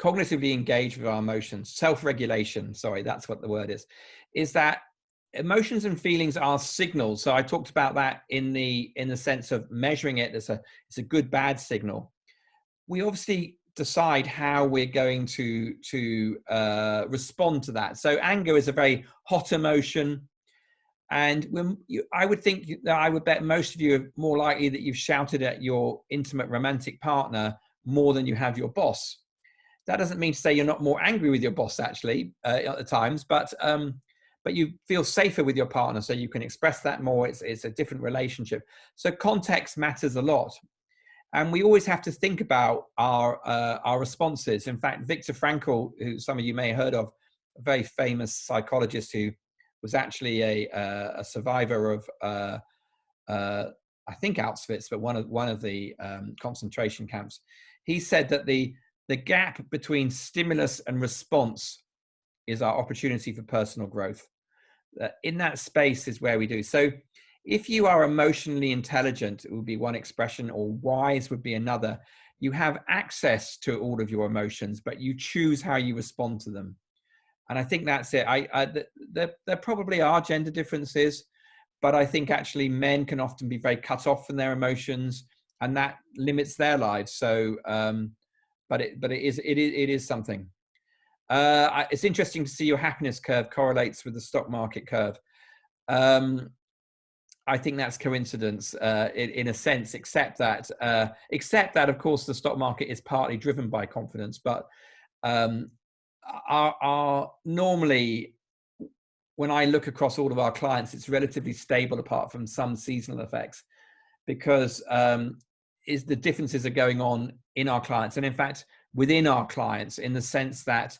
cognitively engage with our emotions. Self-regulation, sorry, that's what the word is that emotions and feelings are signals. So I talked about that in the sense of measuring it. It's a good, bad signal. We obviously decide how we're going to respond to that. So anger is a very hot emotion. And I would think that I would bet most of you are more likely that you've shouted at your intimate romantic partner more than you have your boss. That doesn't mean to say you're not more angry with your boss actually at times, but you feel safer with your partner, so you can express that more. It's a different relationship. So context matters a lot, and we always have to think about our responses. In fact, Viktor Frankl, who some of you may have heard of, a very famous psychologist who was actually a survivor of I think Auschwitz, but one of the concentration camps. He said that the gap between stimulus and response is our opportunity for personal growth. In that space is where we do. So if you are emotionally intelligent, it would be one expression, or wise would be another. You have access to all of your emotions, but you choose how you respond to them. And I think that's it. There probably are gender differences, but I think actually men can often be very cut off from their emotions, and that limits their lives. So, but it is something. It's interesting to see your happiness curve correlates with the stock market curve. I think that's coincidence in a sense, except that of course the stock market is partly driven by confidence, but normally when I look across all of our clients, it's relatively stable apart from some seasonal effects, because the differences are going on in our clients, and in fact within our clients, in the sense that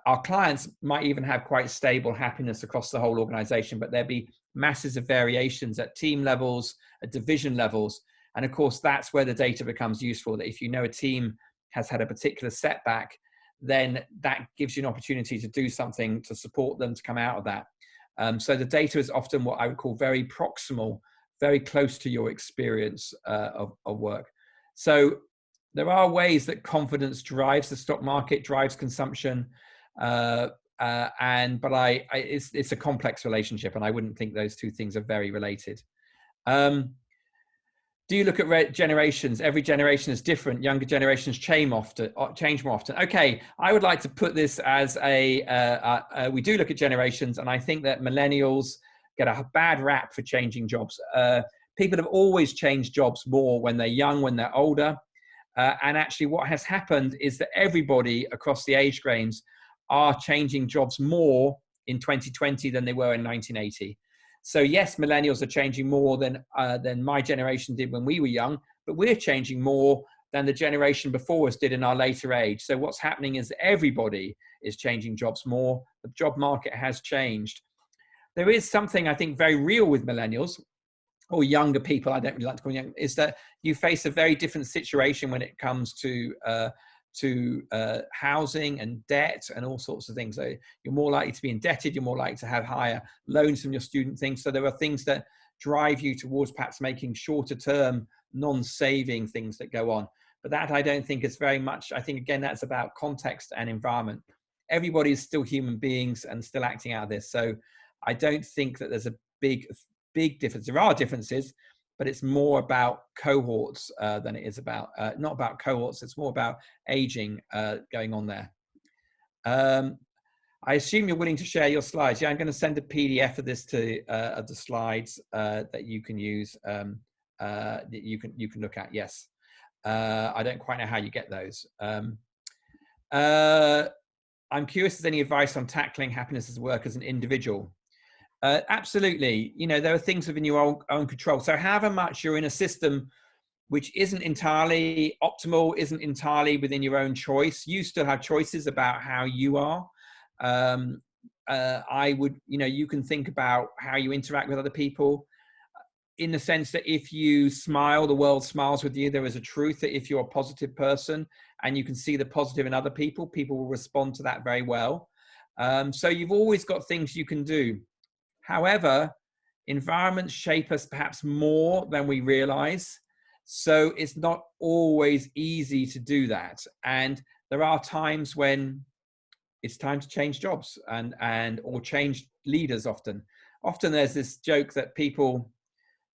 our clients might even have quite stable happiness across the whole organization, but there'd be masses of variations at team levels, at division levels. And of course, that's where the data becomes useful, that if you know a team has had a particular setback, then that gives you an opportunity to do something to support them to come out of that. So the data is often what I would call very proximal, very close to your experience of work. So there are ways that confidence drives the stock market, drives consumption. It's a complex relationship, and I wouldn't think those two things are very related. Do you look at generations? Every generation is different. Younger generations change more often. Okay, I would like to put this as we do look at generations, and I think that millennials get a bad rap for changing jobs. People have always changed jobs more when they're young, when they're older. And actually what has happened is that everybody across the age range are changing jobs more in 2020 than they were in 1980. So yes, millennials are changing more than my generation did when we were young, but we're changing more than the generation before us did in our later age. So what's happening is everybody is changing jobs more. The job market has changed. There is something I think very real with millennials, or younger people, I don't really like to call them young, is that you face a very different situation when it comes to housing and debt and all sorts of things. So you're more likely to be indebted, you're more likely to have higher loans from your student things. So there are things that drive you towards perhaps making shorter term, non-saving things that go on. But that I don't think is very much, I think again, that's about context and environment. Everybody is still human beings and still acting out of this. So I don't think that there's a big difference. There are differences, but it's more about cohorts than it is about, not about cohorts, it's more about aging going on there. I assume you're willing to share your slides. Yeah, I'm going to send a PDF of this of the slides that you can use, that you can look at. Yes. I don't quite know how you get those. I'm curious if there's any advice on tackling happiness as work as an individual. Absolutely. You know, there are things within your own control. So however much you're in a system which isn't entirely optimal, isn't entirely within your own choice, you still have choices about how you are. I would, you know, you can think about how you interact with other people, in the sense that if you smile, the world smiles with you. There is a truth that if you're a positive person and you can see the positive in other people, people will respond to that very well. So you've always got things you can do. However, environments shape us perhaps more than we realize. So it's not always easy to do that. And there are times when it's time to change jobs or change leaders often. Often there's this joke that people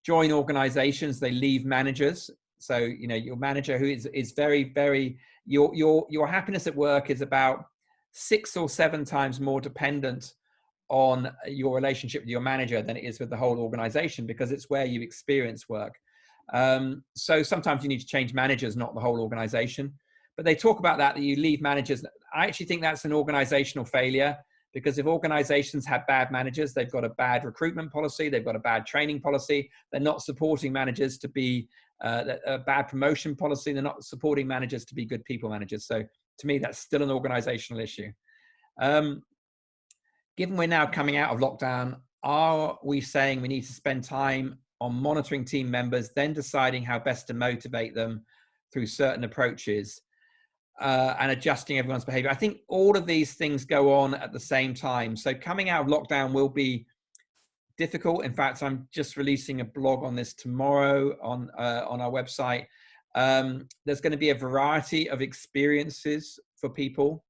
join organizations, they leave managers. So, you know, your manager who is very, very, your happiness at work is about 6 or 7 times more dependent on your relationship with your manager than it is with the whole organization, because it's where you experience work. So sometimes you need to change managers, not the whole organization. But they talk about that you leave managers. I actually think that's an organizational failure, because if organizations have bad managers, they've got a bad recruitment policy, they've got a bad training policy, they're not supporting managers to be a bad promotion policy, they're not supporting managers to be good people managers. So to me, that's still an organizational issue. Given we're now coming out of lockdown, are we saying we need to spend time on monitoring team members, then deciding how best to motivate them through certain approaches and adjusting everyone's behavior? I think all of these things go on at the same time. So coming out of lockdown will be difficult. In fact, I'm just releasing a blog on this tomorrow on our website. There's going to be a variety of experiences for people.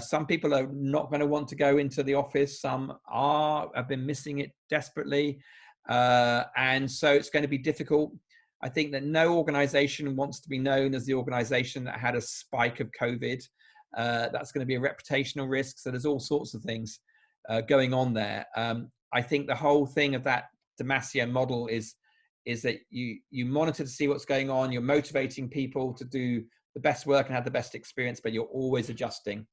Some people are not going to want to go into the office. Some have been missing it desperately. And so it's going to be difficult. I think that no organization wants to be known as the organization that had a spike of COVID. That's going to be a reputational risk. So there's all sorts of things going on there. I think the whole thing of that Damasio model is that you monitor to see what's going on. You're motivating people to do the best work and have the best experience, but you're always adjusting.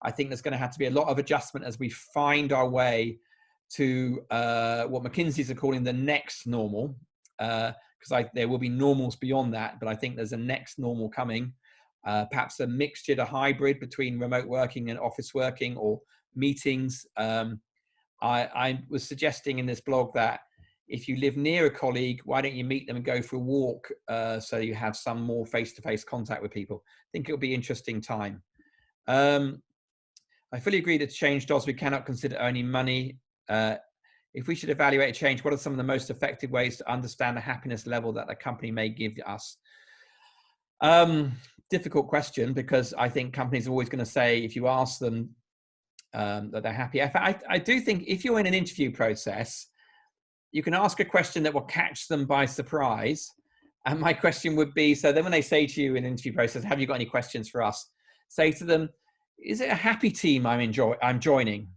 I think there's going to have to be a lot of adjustment as we find our way to what McKinsey's are calling the next normal, because there will be normals beyond that, but I think there's a next normal coming, perhaps a mixture, a hybrid between remote working and office working or meetings. I was suggesting in this blog that if you live near a colleague, why don't you meet them and go for a walk so you have some more face-to-face contact with people? I think it'll be an interesting time. I fully agree that to change jobs, we cannot consider only money. If we should evaluate a change, what are some of the most effective ways to understand the happiness level that the company may give us? Difficult question, because I think companies are always going to say, if you ask them, that they're happy. I do think if you're in an interview process, you can ask a question that will catch them by surprise. And my question would be, so then when they say to you in an interview process, have you got any questions for us? Say to them, is it a happy team I'm joining?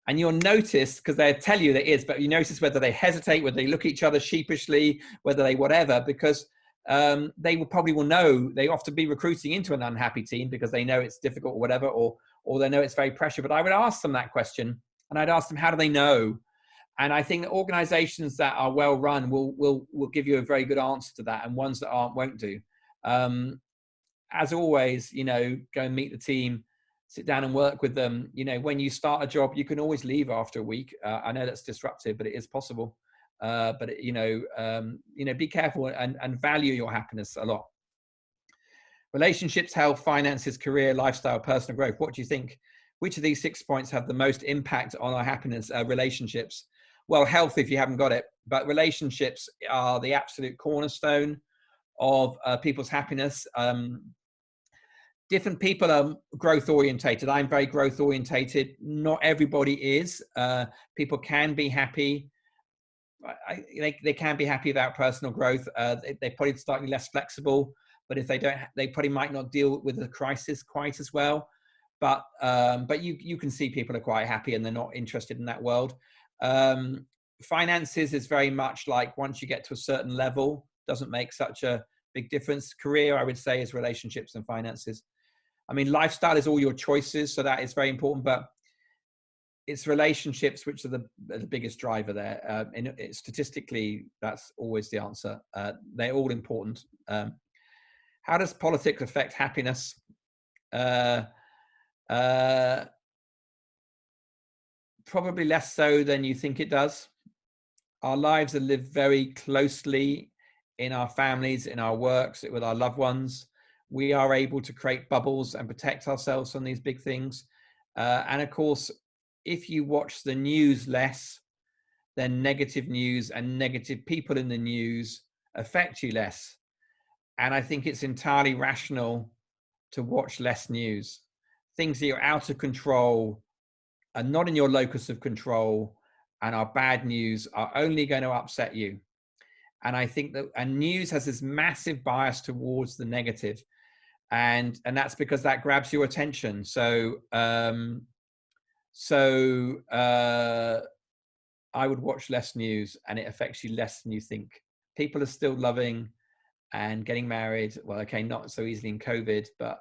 And you'll notice, because they'll tell you that it is, but you notice whether they hesitate, whether they look at each other sheepishly, whether they whatever, because they will probably know they often be recruiting into an unhappy team because they know it's difficult or whatever, or they know it's very pressure. But I would ask them that question, and I'd ask them, how do they know? And I think that organizations that are well run will give you a very good answer to that, and ones that aren't won't do. As always, go and meet the team, sit down and work with them. When you start a job, you can always leave after a week. I know that's disruptive, but it is possible. But be careful and value your happiness a lot. Relationships, health, finances, career, lifestyle, personal growth. What do you think? Which of these 6 points have the most impact on our happiness? Relationships. Well, health, if you haven't got it, but relationships are the absolute cornerstone of people's happiness. Different people are growth orientated. I'm very growth orientated. Not everybody is. People can be happy. They can be happy without personal growth. They're probably slightly less flexible, but if they don't, they probably might not deal with the crisis quite as well. But you can see people are quite happy and they're not interested in that world. Finances is very much like once you get to a certain level, doesn't make such a big difference. Career, I would say, is relationships and finances. I mean, lifestyle is all your choices, so that is very important, but it's relationships which are the biggest driver there. Statistically, that's always the answer. They're all important. How does politics affect happiness? Probably less so than you think it does. Our lives are lived very closely in our families, in our works, with our loved ones. We are able to create bubbles and protect ourselves from these big things. And of course, if you watch the news less, then negative news and negative people in the news affect you less. And I think it's entirely rational to watch less news. Things that are out of control are not in your locus of control and are bad news are only going to upset you. And I think that news has this massive bias towards the negative. And that's because that grabs your attention. So I would watch less news, and it affects you less than you think. People are still loving and getting married. Well, okay, not so easily in COVID, but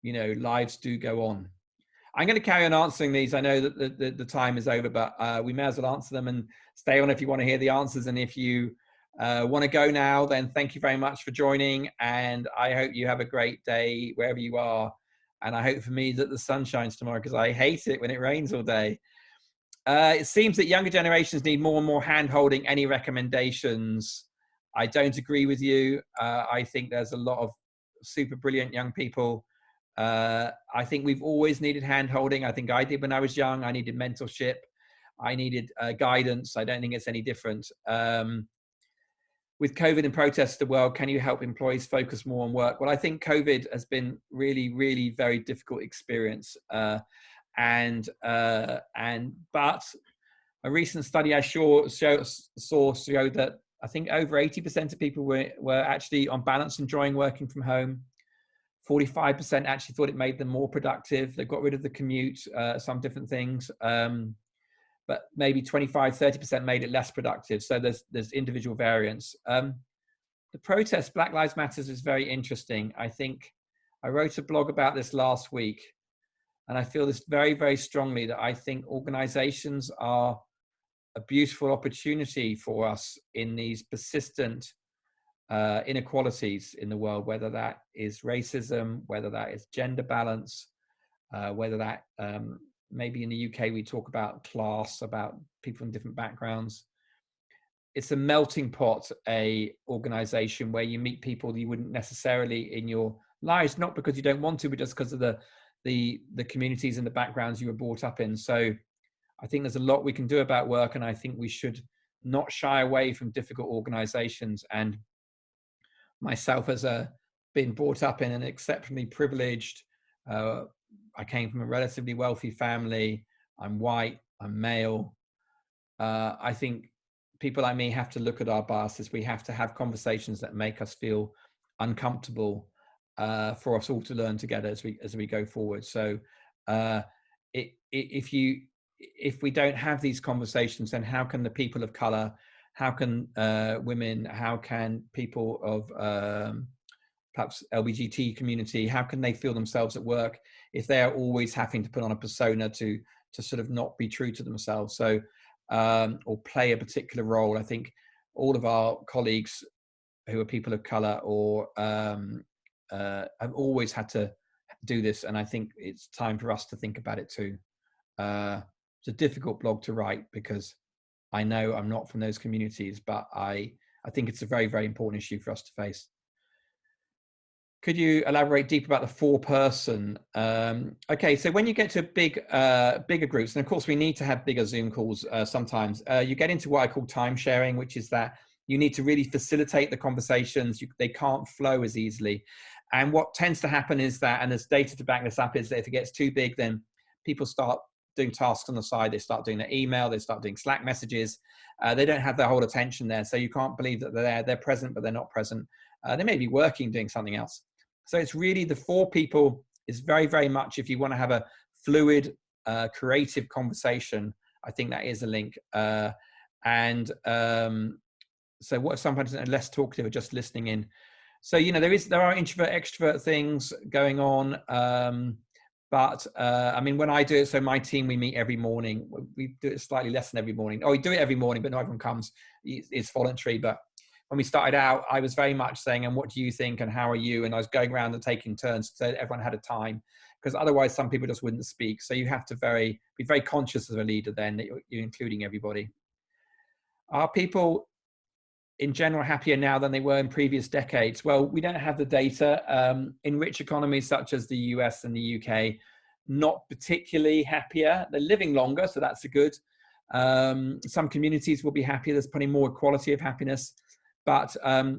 lives do go on. I'm going to carry on answering these. I know that the time is over, but we may as well answer them and stay on if you want to hear the answers. And if you want to go now, then thank you very much for joining. And I hope you have a great day wherever you are. And I hope for me that the sun shines tomorrow, because I hate it when it rains all day. It seems that younger generations need more and more hand-holding. Any recommendations? I don't agree with you. I think there's a lot of super brilliant young people. I think we've always needed hand-holding. I think I did when I was young. I needed mentorship. I needed guidance. I don't think it's any different. With COVID and protests of the world, can you help employees focus more on work? Well, I think COVID has been really, really very difficult experience. But a recent study I saw showed that I think over 80% of people were actually on balance enjoying working from home. 45% actually thought it made them more productive. They got rid of the commute, some different things. But maybe 25-30% made it less productive. So there's individual variance. The protest, Black Lives Matter, is very interesting. I think I wrote a blog about this last week, and I feel this very, very strongly, that I think organizations are a beautiful opportunity for us in these persistent inequalities in the world, whether that is racism, whether that is gender balance, whether that maybe in the UK we talk about class, about people from different backgrounds. It's a melting pot, a organization where you meet people that you wouldn't necessarily in your lives, not because you don't want to, but just because of the communities and the backgrounds you were brought up in. So I think there's a lot we can do about work, and I think we should not shy away from difficult organizations. And myself, as been brought up in an exceptionally privileged I came from a relatively wealthy family. I'm white. I'm male. I think people like me have to look at our biases. We have to have conversations that make us feel uncomfortable, for us all to learn together as we go forward. So, if we don't have these conversations, then how can the people of color, how can women, how can people of perhaps LGBT community, how can they feel themselves at work if they are always having to put on a persona to sort of not be true to themselves? So, or play a particular role. I think all of our colleagues who are people of color or have always had to do this, and I think it's time for us to think about it too. It's a difficult blog to write because I know I'm not from those communities, but I think it's a very, very important issue for us to face. Could you elaborate deeper about the 4-person? Okay, so when you get to bigger groups, and of course we need to have bigger Zoom calls sometimes, you get into what I call time sharing, which is that you need to really facilitate the conversations. They can't flow as easily. And what tends to happen is that, and there's data to back this up, is that if it gets too big, then people start doing tasks on the side. They start doing their email, they start doing Slack messages. They don't have their whole attention there. So you can't believe that they're present, but they're not present. They may be working, doing something else. So it's really the 4 people is very, very much, if you want to have a fluid, creative conversation, I think that is a link. So what if sometimes less talkative or just listening in? So, you know, there are introvert, extrovert things going on. But I mean, when I do it, so my team, we meet every morning. We do it slightly less than every morning. Oh, we do it every morning, but not everyone comes. It's voluntary. But when we started out, I was very much saying, and what do you think? And how are you? And I was going around and taking turns so everyone had a time, because otherwise some people just wouldn't speak. So you have to be very conscious as a leader then that you're including everybody. Are people in general happier now than they were in previous decades? Well, we don't have the data. In rich economies such as the US and the UK, not particularly happier. They're living longer, so that's a good. Some communities will be happier. There's probably more equality of happiness. But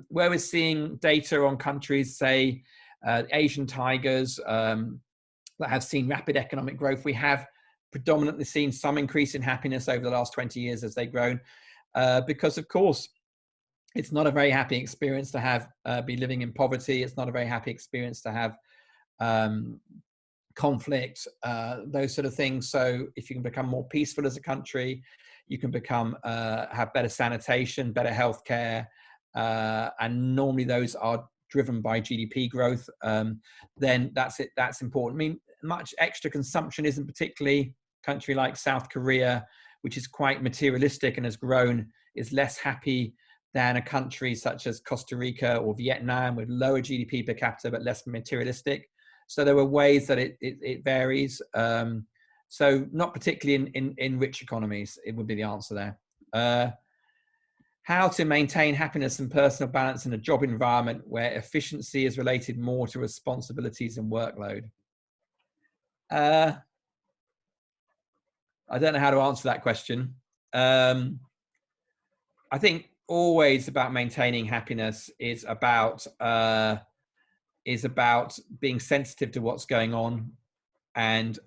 where we're seeing data on countries, say Asian tigers that have seen rapid economic growth, we have predominantly seen some increase in happiness over the last 20 years as they've grown. Because of course, it's not a very happy experience to have be living in poverty. It's not a very happy experience to have conflict, those sort of things. So if you can become more peaceful as a country, you can become have better sanitation, better healthcare, and normally those are driven by GDP growth. Then that's important. I mean, much extra consumption isn't particularly. Country like South Korea, which is quite materialistic and has grown, is less happy than a country such as Costa Rica or Vietnam with lower GDP per capita but less materialistic. So there are ways that it varies. So not particularly in rich economies, it would be the answer there. How to maintain happiness and personal balance in a job environment where efficiency is related more to responsibilities and workload. I don't know how to answer that question. I think always about maintaining happiness is about being sensitive to what's going on, and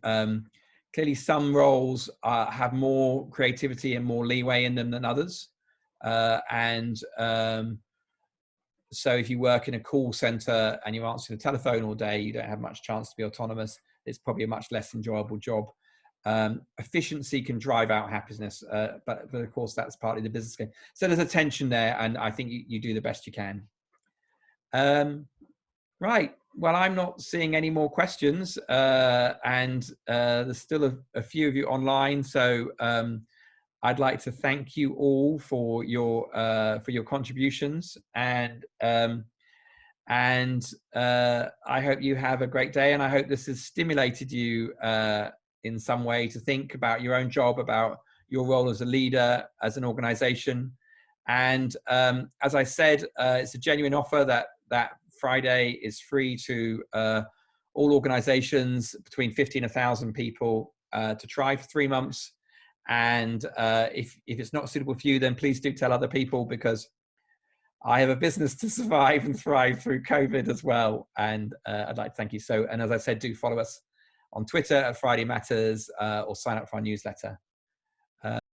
clearly some roles have more creativity and more leeway in them than others. So if you work in a call center and you answer the telephone all day, you don't have much chance to be autonomous. It's probably a much less enjoyable job. Efficiency can drive out happiness, but of course that's partly the business game. So there's a tension there, and I think you do the best you can. Right. Well, I'm not seeing any more questions, and there's still a few of you online. So I'd like to thank you all for your contributions, and I hope you have a great day, and I hope this has stimulated you in some way to think about your own job, about your role as a leader, as an organization. And as I said, it's a genuine offer that Friday is free to all organizations between 50 and 1,000 people to try for 3 months. And if it's not suitable for you, then please do tell other people, because I have a business to survive and thrive through COVID as well. And I'd like to thank you. So, and as I said, do follow us on Twitter at Friday Matters, or sign up for our newsletter.